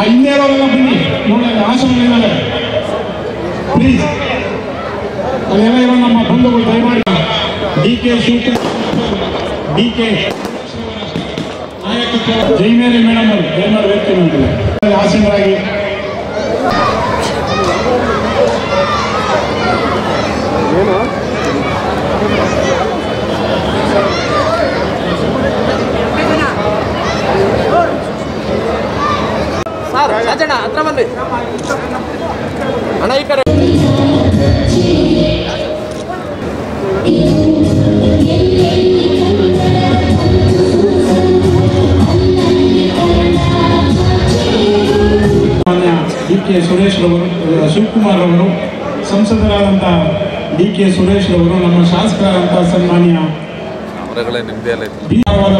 ಹಿಂದೆ ಇರೋರೆಲ್ಲ ಬನ್ನಿ ನೋಡಿ, ಆಶ್ರಮಗಳಿದ್ದಾರೆ ಪ್ಲೀಸ್. ಅಲ್ಲೆಲ್ಲ ಇರೋ ನಮ್ಮ ಬಂಧುಗಳು ದಯಮಾಡಿ DK ಶಿವಕುಮಾರ್, DK ನಾಯಕತ್ವ, ಜೈಮೇರಿ ಮೇಡಮ್ ಅವರು ದಯಮಾಡಿ ವ್ಯಕ್ತಿ ನೋಡಿದ್ದಾರೆ ಆಸೀನರಾಗಿ. ಸರ್ ರಾಜಣ್ಣ ಹತ್ರ ಬನ್ನಿ ಅಣ್ಣ, ಈ ಕಡೆ. DK ಸುರೇಶ್ ರವರು, ಶಿವಕುಮಾರ್ ಅವರು, ಸಂಸದರಾದಂಥ DK ಸುರೇಶ್ ರವರು, ನಮ್ಮ ಶಾಸಕರಾದಂಥ ಸನ್ಮಾನ್ಯ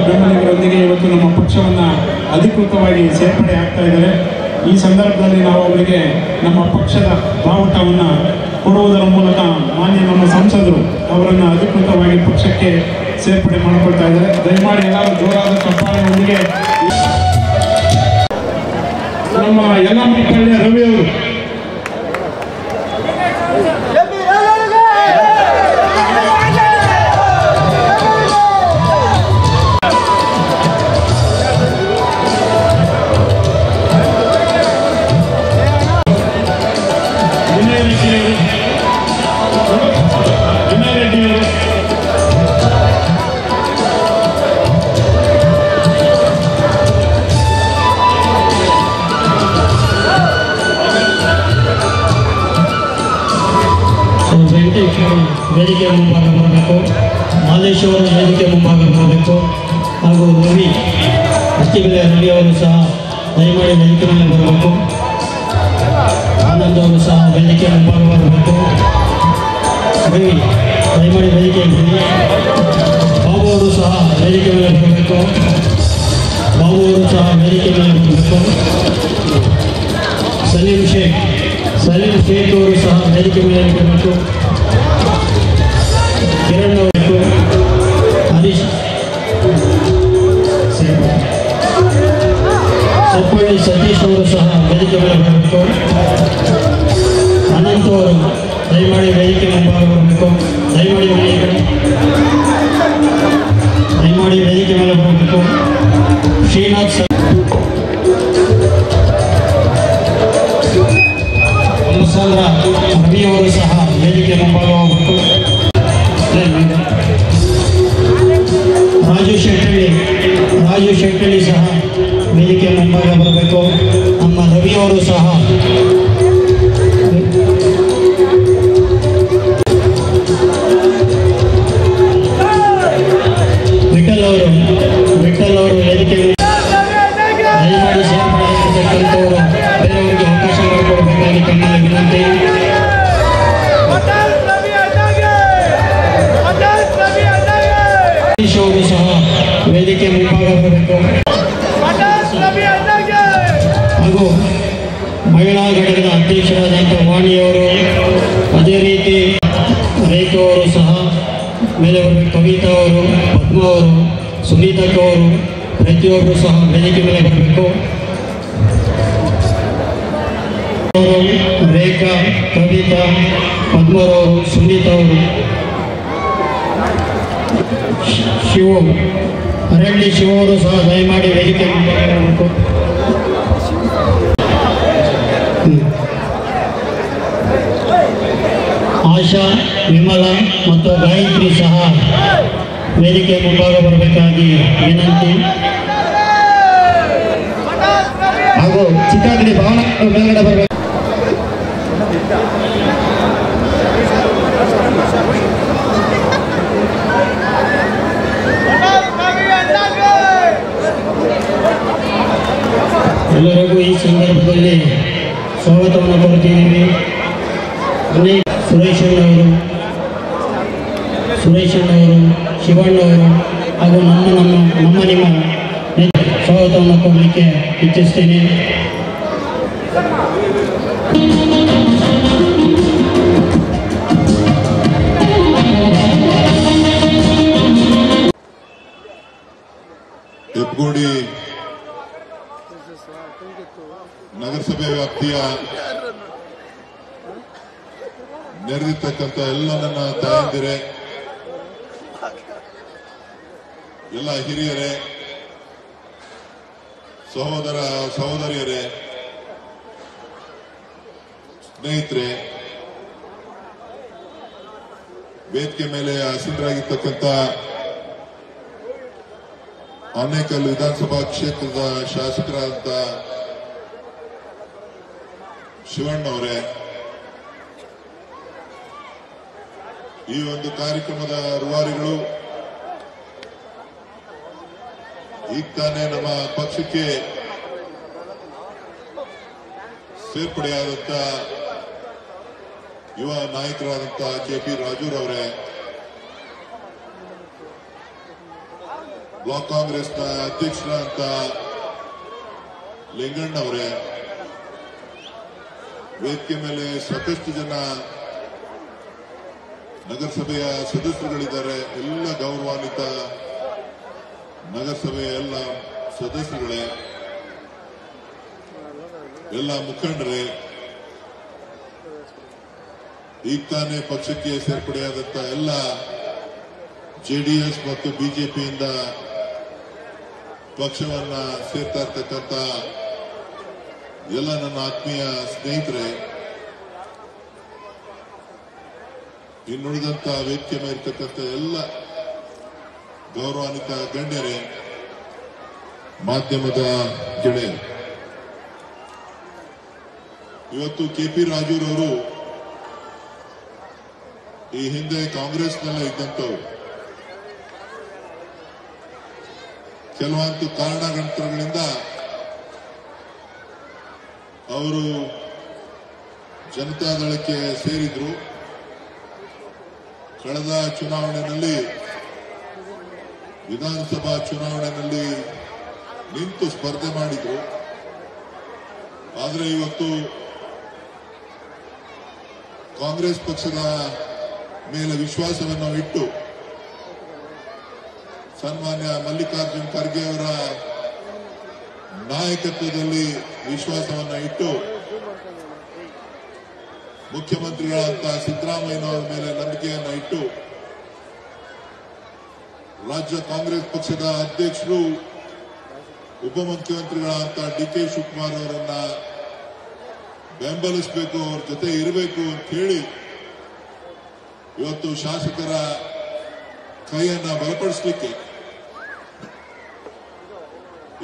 ಬೆಂಬಲಿಗರೊಂದಿಗೆ ಇವತ್ತು ನಮ್ಮ ಪಕ್ಷವನ್ನು ಅಧಿಕೃತವಾಗಿ ಸೇರ್ಪಡೆ ಆಗ್ತಾ ಇದ್ದಾರೆ. ಈ ಸಂದರ್ಭದಲ್ಲಿ ನಾವು ಅವರಿಗೆ ನಮ್ಮ ಪಕ್ಷದ ಬಾವುಟವನ್ನು ಕೊಡುವುದರ ಮೂಲಕ ಮಾನ್ಯ ನಮ್ಮ ಸಂಸದರು ಅವರನ್ನು ಅಧಿಕೃತವಾಗಿ ಪಕ್ಷಕ್ಕೆ ಸೇರ್ಪಡೆ ಮಾಡಿಕೊಳ್ತಾ ಇದ್ದಾರೆ. ದಯಮಾಡಿ ಎಲ್ಲರೂ ಜೋರಾದ ಚಪ್ಪಾಳೆಯೊಂದಿಗೆ ನಮ್ಮ ಯಲ್ಲಮ್ಮನಹಳ್ಳಿಯ ರವಿ ಅವರು ವೇದಿಕೆ ಮುಂಭಾಗ ಬರಬೇಕು, ಮಾದೇಶ್ವರ ವೇದಿಕೆ ಮುಂಭಾಗ ಬರಬೇಕು, ಹಾಗೂ ರವಿ ಅಷ್ಟಿಬೆಲೆ ರವಿ ಅವರು ಸಹ ದಯಮಾಡಿ ವೇದಿಕೆ ಮೇಲೆ ಬರಬೇಕು. ಆನಂದ್ ಅವರು ಸಹ ವೇದಿಕೆ ಮುಂಭಾಗ ಬರಬೇಕು. ರವಿ ದಯಮಾಡಿ ವೇದಿಕೆ ಬನ್ನಿ. ಬಾಬು ಅವರು ಸಹ ವೇದಿಕೆ ಮೇಲೆ ಬರಬೇಕು. ಬಾಬು ಅವರು ಸಹ ವೇದಿಕೆ ಮೇಲೆ ಬರಬೇಕು. ಸಲೀಂ ಶೇಖ್ ಅವರು ಸಹ ವೇದಿಕೆ ಮೇಲೆ ಬರಬೇಕು. ಕಿರಣ್ ಅವರು, ಹರೀಶ್ ಸಪ್ಪಳ್ಳಿ ಸತೀಶ್ ಅವರು ಸಹ ವೇದಿಕೆ ಮೇಲೆ ಬರಬೇಕು. ಅನಂತ್ ಅವರು ದಯಮಾಡಿ ವೇದಿಕೆ ಮುಂಭಾಗ ಬರಬೇಕು. ದಯಮಾಡಿ ವೇದಿಕೆ ಮೇಲೆ ಬರಬೇಕು. ಶ್ರೀನಾಥ್ ರವಿ ಅವರು ಸಹ ವೇದಿಕೆ ಮುಂಭಾಗ ಹೋಗಬೇಕು. ರಾಜು ಶೆಟ್ಟಳ್ಳಿ ಸಹ ವೇದಿಕೆ ಮುಂಭಾಗ ಬರಬೇಕು. ನಮ್ಮ ರವಿ ಅವರು ಸಹ ವಿಠಲ್ ಅವರು ವೇದಿಕೆ ದಯಮಾಡಿ ಸೇರ್ಪಡೆ ಆಗಿರ್ತಕ್ಕಂಥವರು ಬೇರೆಯವರಿಗೆ ಅವಕಾಶ ಮಾಡಿಕೊಡಬೇಕಾಗಿ ತಮ್ಮಲ್ಲಿ ವಿನಂತಿ. ಅವರು ಸಹ ವೇದಿಕೆ ಮುಂಭಾಗ ಬರಬೇಕು. ಹಾಗೂ ಮಹಿಳಾ ಘಟಕದ ಅಧ್ಯಕ್ಷರಾದಂಥ ವಾಣಿಯವರು, ಅದೇ ರೀತಿ ರೇಖಾ ಅವರು ಸಹ ಮೇಲೆ ಬರಬೇಕು. ಕವಿತಾ ಅವರು, ಪದ್ಮ ಅವರು, ಸುನೀತಕ್ಕ ಅವರು ಪ್ರತಿಯೊಬ್ಬರು ಸಹ ವೇದಿಕೆ ಮೇಲೆ ಬರಬೇಕು. ರೇಖಾ, ಕವಿತಾ, ಪದ್ಮರವರು, ಸುನೀತಾ ಅವರು, ಅರಣ್ಯ ಶಿವರು ಸಹ ದಯಮಾಡಿ ವೇದಿಕೆ ಮಾಡಬೇಕು. ಆಶಾ, ವಿಮಲಾ ಮತ್ತು ಗಾಯತ್ರಿ ಸಹ ವೇದಿಕೆ ಮುಂಭಾಗ ಬರಬೇಕಾಗಿ ವಿನಂತಿ. ಹಾಗೂ ಚಿತ್ತಾಗಿರಿ ಭಾವನಾ ಮೇಲ್ಗಡೆ ಬರಬೇಕು. ಎಲ್ಲರಿಗೂ ಈ ಸಂದರ್ಭದಲ್ಲಿ ಸ್ವಾಗತವನ್ನು ಕೋರುತ್ತಿದ್ದೀವಿ. ಸುರೇಶ್ ಅಣ್ಣವರು, ಶಿವಣ್ಣವರು ಹಾಗೂ ನಿಮ್ಮ ಸ್ವಾಗತವನ್ನು ಕೊಡಲಿಕ್ಕೆ ಇಚ್ಛಿಸ್ತೇನೆ. ಹೆಬ್ಬಗೋಡಿ ನಗರಸಭೆ ವ್ಯಾಪ್ತಿಯ ನೆರೆದಿರ್ತಕ್ಕಂಥ ಎಲ್ಲ ನನ್ನ ತಾಯಂದಿರೇ, ಎಲ್ಲ ಹಿರಿಯರೇ, ಸಹೋದರ ಸಹೋದರಿಯರೇ, ಸ್ನೇಹಿತರೆ, ವೇದಿಕೆ ಮೇಲೆ ಆಸೀನರಾಗಿರ್ತಕ್ಕಂಥ ಆನೇಕಲ್ ವಿಧಾನಸಭಾ ಕ್ಷೇತ್ರದ ಶಾಸಕರಾದಂಥ ಶಿವಣ್ಣವರೇ, ಈ ಒಂದು ಕಾರ್ಯಕ್ರಮದ ರೂವಾರಿಗಳು, ಈಗ ತಾನೇ ನಮ್ಮ ಪಕ್ಷಕ್ಕೆ ಸೇರ್ಪಡೆಯಾದಂಥ ಯುವ ನಾಯಕರಾದಂಥ ಕೆಪಿ ರಾಜೂರವರೇ, ಬ್ಲಾಕ್ ಕಾಂಗ್ರೆಸ್ನ ಅಧ್ಯಕ್ಷರಾದಂಥ ಲಿಂಗಣ್ಣವರೇ, ವೇದಿಕೆ ಮೇಲೆ ಸಾಕಷ್ಟು ಜನ ನಗರಸಭೆಯ ಸದಸ್ಯರುಗಳಿದ್ದಾರೆ. ಎಲ್ಲ ಗೌರವಾನ್ವಿತ ನಗರಸಭೆಯ ಎಲ್ಲ ಸದಸ್ಯರುಗಳೇ, ಎಲ್ಲ ಮುಖಂಡರೇ, ಈಗ ತಾನೇ ಪಕ್ಷಕ್ಕೆ ಸೇರ್ಪಡೆಯಾದಂಥ ಎಲ್ಲ ಜೆಡಿಎಸ್ ಮತ್ತು ಬಿಜೆಪಿಯಿಂದ ಪಕ್ಷವನ್ನ ಸೇರ್ತಾ ಇರ್ತಕ್ಕಂಥ ಎಲ್ಲ ನನ್ನ ಆತ್ಮೀಯ ಸ್ನೇಹಿತರೆ, ಇನ್ನುಳಿದಂತ ವೇದಿಕೆ ಮೇಲೆ ಇರ್ತಕ್ಕಂಥ ಎಲ್ಲ ಗೌರವಾನ್ವಿತ ಗಣ್ಯರೇ, ಮಾಧ್ಯಮದ ಗೆಳೆಯರು, ಇವತ್ತು ಕೆಪಿ ರಾಜೂರವರು ಈ ಹಿಂದೆ ಕಾಂಗ್ರೆಸ್ನಲ್ಲೇ ಇದ್ದಂಥವ್ರು. ಕೆಲವೊಂದು ಕಾರಣಾಂತರಗಳಿಂದ ಅವರು ಜನತಾದಳಕ್ಕೆ ಸೇರಿದ್ರು. ಕಳೆದ ಚುನಾವಣೆಯಲ್ಲಿ, ವಿಧಾನಸಭಾ ಚುನಾವಣೆಯಲ್ಲಿ ನಿಂತು ಸ್ಪರ್ಧೆ ಮಾಡಿದ್ರು. ಆದರೆ ಇವತ್ತು ಕಾಂಗ್ರೆಸ್ ಪಕ್ಷದ ಮೇಲೆ ವಿಶ್ವಾಸವನ್ನು ಇಟ್ಟು, ಸನ್ಮಾನ್ಯ ಮಲ್ಲಿಕಾರ್ಜುನ್ ಖರ್ಗೆ ಅವರ ನಾಯಕತ್ವದಲ್ಲಿ ವಿಶ್ವಾಸವನ್ನು ಇಟ್ಟು, ಮುಖ್ಯಮಂತ್ರಿಗಳಾದಂತಹ ಸಿದ್ದರಾಮಯ್ಯನವರ ಮೇಲೆ ನಂಬಿಕೆಯನ್ನು ಇಟ್ಟು, ರಾಜ್ಯ ಕಾಂಗ್ರೆಸ್ ಪಕ್ಷದ ಅಧ್ಯಕ್ಷರು, ಉಪಮುಖ್ಯಮಂತ್ರಿಗಳಾದಂತಹ ಡಿಕೆ ಶಿವಕುಮಾರ್ ಅವರನ್ನ ಬೆಂಬಲಿಸಬೇಕು, ಅವ್ರ ಜೊತೆ ಇರಬೇಕು ಅಂತ ಹೇಳಿ ಇವತ್ತು ಶಾಸಕರ ಕೈಯನ್ನ ಬಲಪಡಿಸಲಿಕ್ಕೆ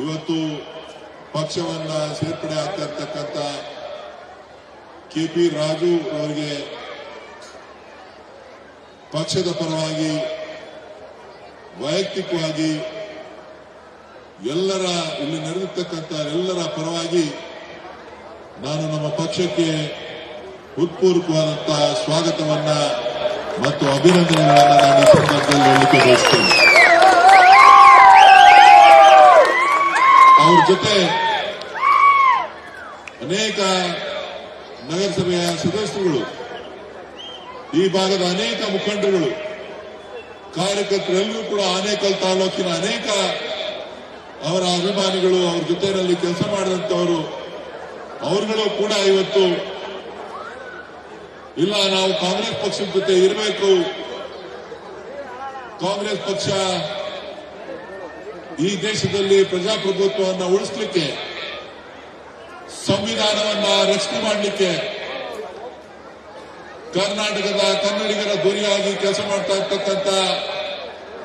ಇವತ್ತು ಪಕ್ಷವನ್ನ ಸೇರ್ಪಡೆ ಆಗ್ತಾ ಇರ್ತಕ್ಕಂಥ ಕೆಪಿ ರಾಜು ಅವರಿಗೆ ಪಕ್ಷದ ಪರವಾಗಿ, ವೈಯಕ್ತಿಕವಾಗಿ, ಎಲ್ಲರ ಇಲ್ಲಿ ನಡೆದಿರ್ತಕ್ಕಂಥ ಎಲ್ಲರ ಪರವಾಗಿ ನಾನು ನಮ್ಮ ಪಕ್ಷಕ್ಕೆ ಹೃತ್ಪೂರ್ವಕವಾದಂತಹ ಸ್ವಾಗತವನ್ನ ಮತ್ತು ಅಭಿನಂದನೆಗಳನ್ನು ನಾನು ಈ ಸಂದರ್ಭದಲ್ಲಿ ಹೇಳಲಿಕ್ಕೆ ಬಯಸ್ತೇನೆ. ಅವ್ರ ಜೊತೆ ಅನೇಕ ನಗರಸಭೆಯ ಸದಸ್ಯರುಗಳು, ಈ ಭಾಗದ ಅನೇಕ ಮುಖಂಡರುಗಳು, ಕಾರ್ಯಕರ್ತರೆಲ್ಲರೂ ಕೂಡ ಆನೇಕಲ್ ತಾಲೂಕಿನ ಅನೇಕ ಅವರ ಅಭಿಮಾನಿಗಳು, ಅವ್ರ ಜೊತೆಯಲ್ಲಿ ಕೆಲಸ ಮಾಡಿದಂಥವರು, ಅವರುಗಳು ಕೂಡ ಇವತ್ತು ಇಲ್ಲ, ನಾವು ಕಾಂಗ್ರೆಸ್ ಪಕ್ಷದ ಜೊತೆ ಇರಬೇಕು, ಕಾಂಗ್ರೆಸ್ ಪಕ್ಷ ಈ ದೇಶದಲ್ಲಿ ಪ್ರಜಾಪ್ರಭುತ್ವವನ್ನು ಉಳಿಸಲಿಕ್ಕೆ, ಸಂವಿಧಾನವನ್ನ ರಕ್ಷಣೆ ಮಾಡಲಿಕ್ಕೆ, ಕರ್ನಾಟಕದ ಕನ್ನಡಿಗರ ಧ್ವನಿಯಾಗಿ ಕೆಲಸ ಮಾಡ್ತಾ ಇರ್ತಕ್ಕಂಥ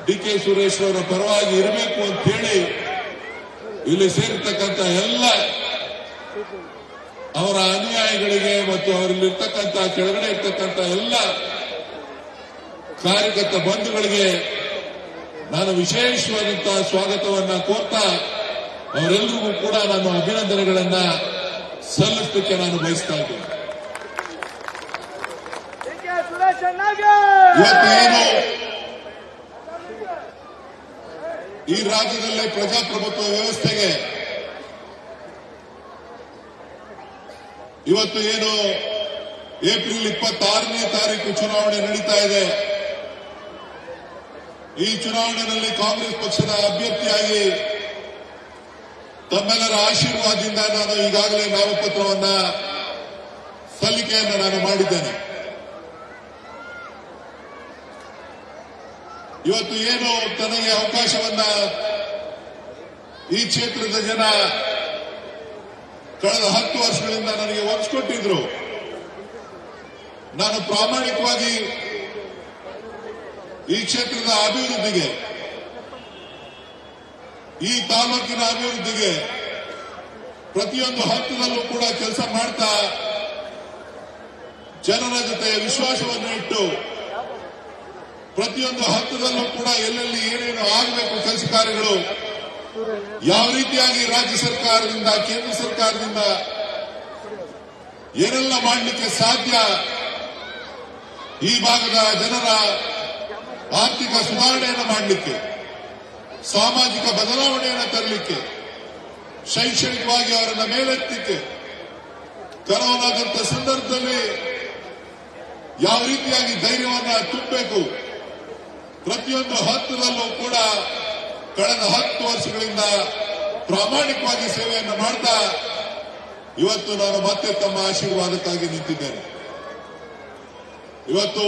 ಡಿಕೆ ಸುರೇಶ್ ಅವರ ಪರವಾಗಿ ಇರಬೇಕು ಅಂತ ಹೇಳಿ ಇಲ್ಲಿ ಸೇರಿರ್ತಕ್ಕಂಥ ಎಲ್ಲ ಅವರ ಅನುಯಾಯಿಗಳಿಗೆ ಮತ್ತು ಅವರಲ್ಲಿರ್ತಕ್ಕಂಥ ಕೆಳಗಡೆ ಇರ್ತಕ್ಕಂಥ ಎಲ್ಲ ಕಾರ್ಯಕರ್ತ ಬಂಧುಗಳಿಗೆ ನಾನು ವಿಶೇಷವಾದಂತಹ ಸ್ವಾಗತವನ್ನ ಕೋರ್ತಾ ಅವರೆಲ್ಲರಿಗೂ ಕೂಡ ನಾನು ಅಭಿನಂದನೆಗಳನ್ನ ಸಲ್ಲಿಸಲಿಕ್ಕೆ ನಾನು ಬಯಸ್ತಾ ಇದ್ದೇನೆ. ಇವತ್ತೇನು ಈ ರಾಜ್ಯದಲ್ಲಿ ಪ್ರಜಾಪ್ರಭುತ್ವ ವ್ಯವಸ್ಥೆಗೆ ಇವತ್ತು ಏನು ಏಪ್ರಿಲ್ 26ನೇ ತಾರೀಕು ಚುನಾವಣೆ ನಡೀತಾ ಇದೆ. ಈ ಚುನಾವಣೆಯಲ್ಲಿ ಕಾಂಗ್ರೆಸ್ ಪಕ್ಷದ ಅಭ್ಯರ್ಥಿಯಾಗಿ ತಮ್ಮೆಲ್ಲರ ಆಶೀರ್ವಾದದಿಂದ ನಾನು ಈಗಾಗಲೇ ನಾಮಪತ್ರವನ್ನ ಸಲ್ಲಿಕೆಯನ್ನು ನಾನು ಮಾಡಿದ್ದೇನೆ. ಇವತ್ತು ಏನು ತನಗೆ ಅವಕಾಶವನ್ನ ಈ ಕ್ಷೇತ್ರದ ಜನ ಕಳೆದ 10 ವರ್ಷಗಳಿಂದ ನನಗೆ ಒಪ್ಪಿಕೊಟ್ಟಿದ್ರು. ನಾನು ಪ್ರಾಮಾಣಿಕವಾಗಿ ಈ ಕ್ಷೇತ್ರದ ಅಭಿವೃದ್ಧಿಗೆ, ಈ ತಾಲೂಕಿನ ಅಭಿವೃದ್ಧಿಗೆ ಪ್ರತಿಯೊಂದು ಹಂತದಲ್ಲೂ ಕೂಡ ಕೆಲಸ ಮಾಡ್ತಾ ಜನರ ಜೊತೆ ವಿಶ್ವಾಸವನ್ನು ಇಟ್ಟು ಪ್ರತಿಯೊಂದು ಹಂತದಲ್ಲೂ ಕೂಡ ಎಲ್ಲೆಲ್ಲಿ ಏನೇನು ಆಗಬೇಕು ಕೆಲಸ ಕಾರ್ಯಗಳು, ಯಾವ ರೀತಿಯಾಗಿ ರಾಜ್ಯ ಸರ್ಕಾರದಿಂದ ಕೇಂದ್ರ ಸರ್ಕಾರದಿಂದ ಏನೆಲ್ಲ ಮಾಡಲಿಕ್ಕೆ ಸಾಧ್ಯ, ಈ ಭಾಗದ ಜನರ ಆರ್ಥಿಕ ಸುಧಾರಣೆಯನ್ನು ಮಾಡಲಿಕ್ಕೆ, ಸಾಮಾಜಿಕ ಬದಲಾವಣೆಯನ್ನು ತರಲಿಕ್ಕೆ, ಶೈಕ್ಷಣಿಕವಾಗಿ ಅವರನ್ನ ಮೇಲೆತ್ತಲಿಕ್ಕೆ, ಕರೋನಾದಂತ ಸಂದರ್ಭದಲ್ಲಿ ಯಾವ ರೀತಿಯಾಗಿ ಧೈರ್ಯವನ್ನ ತುಂಬಬೇಕು, ಪ್ರತಿಯೊಂದು ಹಂತದಲ್ಲೂ ಕೂಡ ಕಳೆದ 10 ವರ್ಷಗಳಿಂದ ಪ್ರಾಮಾಣಿಕವಾಗಿ ಸೇವೆಯನ್ನು ಮಾಡ್ತಾ ಇವತ್ತು ನಾನು ಮತ್ತೆ ತಮ್ಮ ಆಶೀರ್ವಾದಕ್ಕಾಗಿ ನಿಂತಿದ್ದೇನೆ. ಇವತ್ತು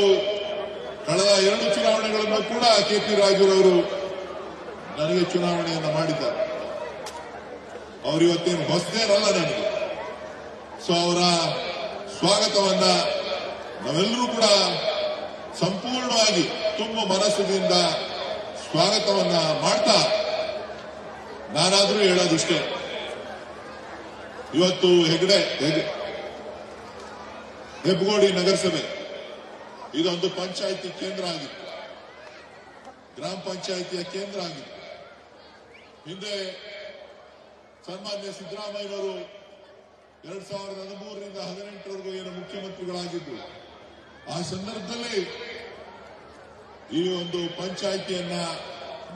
ಕಳೆದ 2 ಚುನಾವಣೆಗಳನ್ನು ಕೂಡ KP ರಾಜುರವರು ನನಗೆ ಚುನಾವಣೆಯನ್ನು ಮಾಡಿದ್ದಾರೆ. ಅವರು ಇವತ್ತೇನು ಹೊಸದೇನಲ್ಲ ನನಗೆ. ಸೊ ಅವರ ಸ್ವಾಗತವನ್ನ ನಾವೆಲ್ಲರೂ ಕೂಡ ಸಂಪೂರ್ಣವಾಗಿ ತುಂಬ ಮನಸ್ಸಿನಿಂದ ಸ್ವಾಗತವನ್ನ ಮಾಡ್ತಾ, ನಾನಾದರೂ ಹೇಳೋದಿಷ್ಟೇ, ಇವತ್ತು ಹೆಬ್ಬಗೋಡಿ ನಗರಸಭೆ ಇದೊಂದು ಪಂಚಾಯಿತಿ ಕೇಂದ್ರ ಆಗಿತ್ತು, ಗ್ರಾಮ ಪಂಚಾಯಿತಿಯ ಕೇಂದ್ರ ಆಗಿತ್ತು. ಹಿಂದೆ ಸನ್ಮಾನ್ಯ ಸಿದ್ದರಾಮಯ್ಯನವರು 2013ರಿಂದ 2018ರವರೆಗೂ ಏನು ಮುಖ್ಯಮಂತ್ರಿಗಳಾಗಿದ್ದು, ಆ ಸಂದರ್ಭದಲ್ಲಿ ಈ ಒಂದು ಪಂಚಾಯಿತಿಯನ್ನ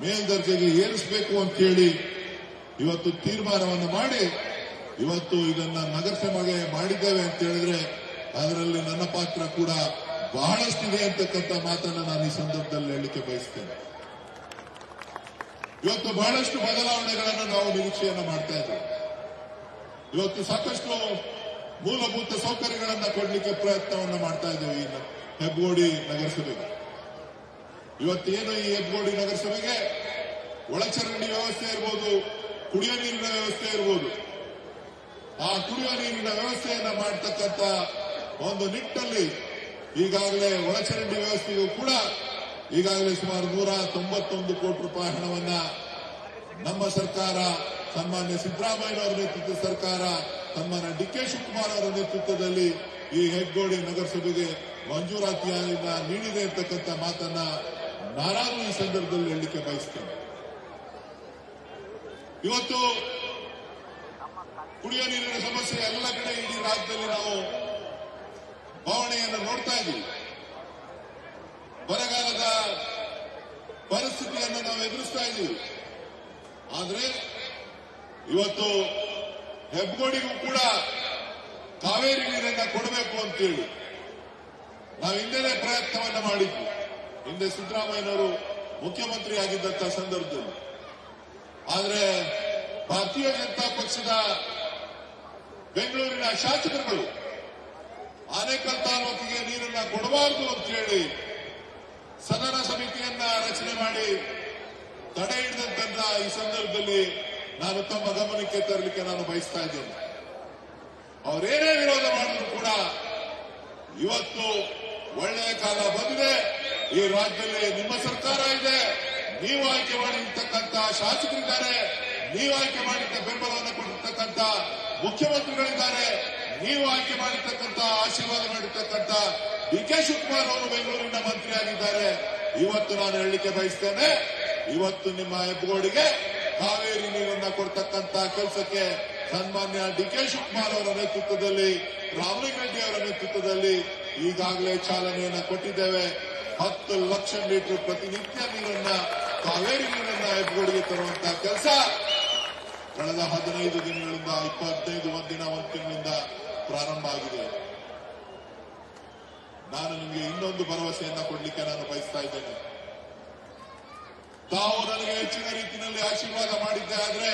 ಮೇಲ್ದರ್ಜೆಗೆ ಏರಿಸಬೇಕು ಅಂತ ಹೇಳಿ ಇವತ್ತು ತೀರ್ಮಾನವನ್ನು ಮಾಡಿ ಇವತ್ತು ಇದನ್ನ ನಗರಸಭೆಗೆ ಮಾಡಿದ್ದೇವೆ ಅಂತ ಹೇಳಿದ್ರೆ ಅದರಲ್ಲಿ ನನ್ನ ಪಾತ್ರ ಕೂಡ ಬಹಳಷ್ಟಿದೆ ಅಂತಕ್ಕಂಥ ಮಾತನ್ನ ನಾನು ಈ ಸಂದರ್ಭದಲ್ಲಿ ಹೇಳಲಿಕ್ಕೆ ಬಯಸ್ತೇನೆ. ಇವತ್ತು ಬಹಳಷ್ಟು ಬದಲಾವಣೆಗಳನ್ನು ನಾವು ನಿರೀಕ್ಷೆಯನ್ನು ಮಾಡ್ತಾ ಇದ್ದೇವೆ. ಇವತ್ತು ಸಾಕಷ್ಟು ಮೂಲಭೂತ ಸೌಕರ್ಯಗಳನ್ನು ಕೊಡಲಿಕ್ಕೆ ಪ್ರಯತ್ನವನ್ನು ಮಾಡ್ತಾ ಇದ್ದೇವೆ ಈ ಹೆಬ್ಬಗೋಡಿ ನಗರಸಭೆಗೆ. ಇವತ್ತೇನು ಈ ಹೆಬ್ಬಗೋಡಿ ನಗರಸಭೆಗೆ ಒಳಚರಂಡಿ ವ್ಯವಸ್ಥೆ ಇರ್ಬೋದು, ಕುಡಿಯುವ ನೀರಿನ ವ್ಯವಸ್ಥೆ ಇರ್ಬೋದು, ಆ ಕುಡಿಯುವ ನೀರಿನ ವ್ಯವಸ್ಥೆಯನ್ನ ಮಾಡತಕ್ಕಂಥ ಒಂದು ನಿಟ್ಟಿನಲ್ಲಿ ಈಗಾಗಲೇ ಒಳಚರಂಡಿ ವ್ಯವಸ್ಥೆಗೂ ಕೂಡ ಈಗಾಗಲೇ ಸುಮಾರು 191 ಕೋಟಿ ರೂಪಾಯಿ ಹಣವನ್ನ ನಮ್ಮ ಸರ್ಕಾರ, ಸನ್ಮಾನ್ಯ ಸಿದ್ದರಾಮಯ್ಯನವರ ನೇತೃತ್ವದ ಸರ್ಕಾರ, ಸನ್ಮಾನ್ಯ DK ಶಿವಕುಮಾರ್ ಅವರ ನೇತೃತ್ವದಲ್ಲಿ ಈ ಹೆಬ್ಬಗೋಡಿ ನಗರಸಭೆಗೆ ಮಂಜೂರಾತಿಯನ್ನ ನೀಡಿದೆ ಅಂತಕ್ಕಂಥ ಮಾತನ್ನ ನಾನು ಈ ಸಂದರ್ಭದಲ್ಲಿ ಹೇಳಲಿಕ್ಕೆ ಬಯಸ್ತೇನೆ. ಇವತ್ತು ಕುಡಿಯುವ ನೀರಿನ ಸಮಸ್ಯೆ ಎಲ್ಲ ಕಡೆ ಇಡೀ ರಾಜ್ಯದಲ್ಲಿ ನಾವು ಬವಣೆಯನ್ನು ನೋಡ್ತಾ ಇದ್ದೀವಿ. ಬರಗಾಲದ ಪರಿಸ್ಥಿತಿಯನ್ನು ನಾವು ಎದುರಿಸ್ತಾ ಇದ್ದೀವಿ. ಆದ್ರೆ ಇವತ್ತು ಹೆಬ್ಬಗೋಡಿಗೂ ಕೂಡ ಕಾವೇರಿ ನೀರನ್ನ ಕೊಡಬೇಕು ಅಂತೇಳಿ ನಾವು ಹಿಂದೆನೇ ಪ್ರಯತ್ನವನ್ನ ಮಾಡಿದ್ವಿ. ಹಿಂದೆ ಸಿದ್ದರಾಮಯ್ಯನವರು ಮುಖ್ಯಮಂತ್ರಿ ಆಗಿದ್ದಂತ ಸಂದರ್ಭದಲ್ಲಿ. ಆದ್ರೆ ಭಾರತೀಯ ಜನತಾ ಪಕ್ಷದ ಬೆಂಗಳೂರಿನ ಶಾಸಕರುಗಳು ಆನೇಕಲ್ ತಾಲೂಕಿಗೆ ನೀರನ್ನ ಕೊಡಬಾರದು ಅಂತ ಹೇಳಿ ಸದನ ಸಮಿತಿಯನ್ನ ರಚನೆ ಮಾಡಿ ತಡೆ ಹಿಡಿದಂತ ಈ ಸಂದರ್ಭದಲ್ಲಿ ನಾನು ತಮ್ಮ ಗಮನಕ್ಕೆ ತರಲಿಕ್ಕೆ ನಾನು ಬಯಸ್ತಾ ಇದ್ದೇನೆ. ಅವರೇನೇ ವಿರೋಧ ಮಾಡಿದ್ರು ಕೂಡ ಇವತ್ತು ಒಳ್ಳೆಯ ಕಾಲ ಬಂದಿದೆ. ಈ ರಾಜ್ಯದಲ್ಲಿ ನಿಮ್ಮ ಸರ್ಕಾರ ಇದೆ, ನೀವು ಆಯ್ಕೆ ಮಾಡಿರ್ತಕ್ಕಂಥ ಶಾಸಕರಿದ್ದಾರೆ, ನೀವು ಆಯ್ಕೆ ಮಾಡಿದ್ದ ಬೆಂಬಲವನ್ನು ಕೊಟ್ಟಿರ್ತಕ್ಕಂಥ ಮುಖ್ಯಮಂತ್ರಿಗಳಿದ್ದಾರೆ, ನೀವು ಆಯ್ಕೆ ಮಾಡಿರ್ತಕ್ಕಂಥ ಆಶೀರ್ವಾದ ಮಾಡಿರ್ತಕ್ಕಂಥ DK ಶಿವಕುಮಾರ್ ಅವರು ಬೆಂಗಳೂರಿನ ಮಂತ್ರಿ ಆಗಿದ್ದಾರೆ. ಇವತ್ತು ನಾನು ಹೇಳಲಿಕ್ಕೆ ಬಯಸ್ತೇನೆ, ಇವತ್ತು ನಿಮ್ಮ ಹೆಬ್ಬಗೋಡಿಗೆ ಕಾವೇರಿ ನೀರನ್ನ ಕೊಡ್ತಕ್ಕಂಥ ಕೆಲಸಕ್ಕೆ ಸನ್ಮಾನ್ಯ DK ಶಿವಕುಮಾರ್ ಅವರ ನೇತೃತ್ವದಲ್ಲಿ, ರಾಮಲಿಂಗಾರೆಡ್ಡಿ ಅವರ ನೇತೃತ್ವದಲ್ಲಿ ಈಗಾಗಲೇ ಚಾಲನೆಯನ್ನ ಕೊಟ್ಟಿದ್ದೇವೆ. 10 ಲಕ್ಷ ಲೀಟರ್ ಪ್ರತಿನಿತ್ಯ ನೀರನ್ನ, ಕಾವೇರಿ ನೀರನ್ನ ಹೆಬ್ಬಗೋಡಿಗೆ ತರುವಂತಹ ಕೆಲಸ ಕಳೆದ 15 ದಿನಗಳಿಂದ 25 ಒಂದು ತಿಂಗಳಿಂದ ಪ್ರಾರಂಭ ಆಗಿದೆ. ನಾನು ನಿಮಗೆ ಇನ್ನೊಂದು ಭರವಸೆಯನ್ನ ಕೊಡಲಿಕ್ಕೆ ನಾನು ಬಯಸ್ತಾ ಇದ್ದೇನೆ. ತಾವು ನನಗೆ ಹೆಚ್ಚಿನ ರೀತಿಯಲ್ಲಿ ಆಶೀರ್ವಾದ ಮಾಡಿದ್ದೆ ಆದ್ರೆ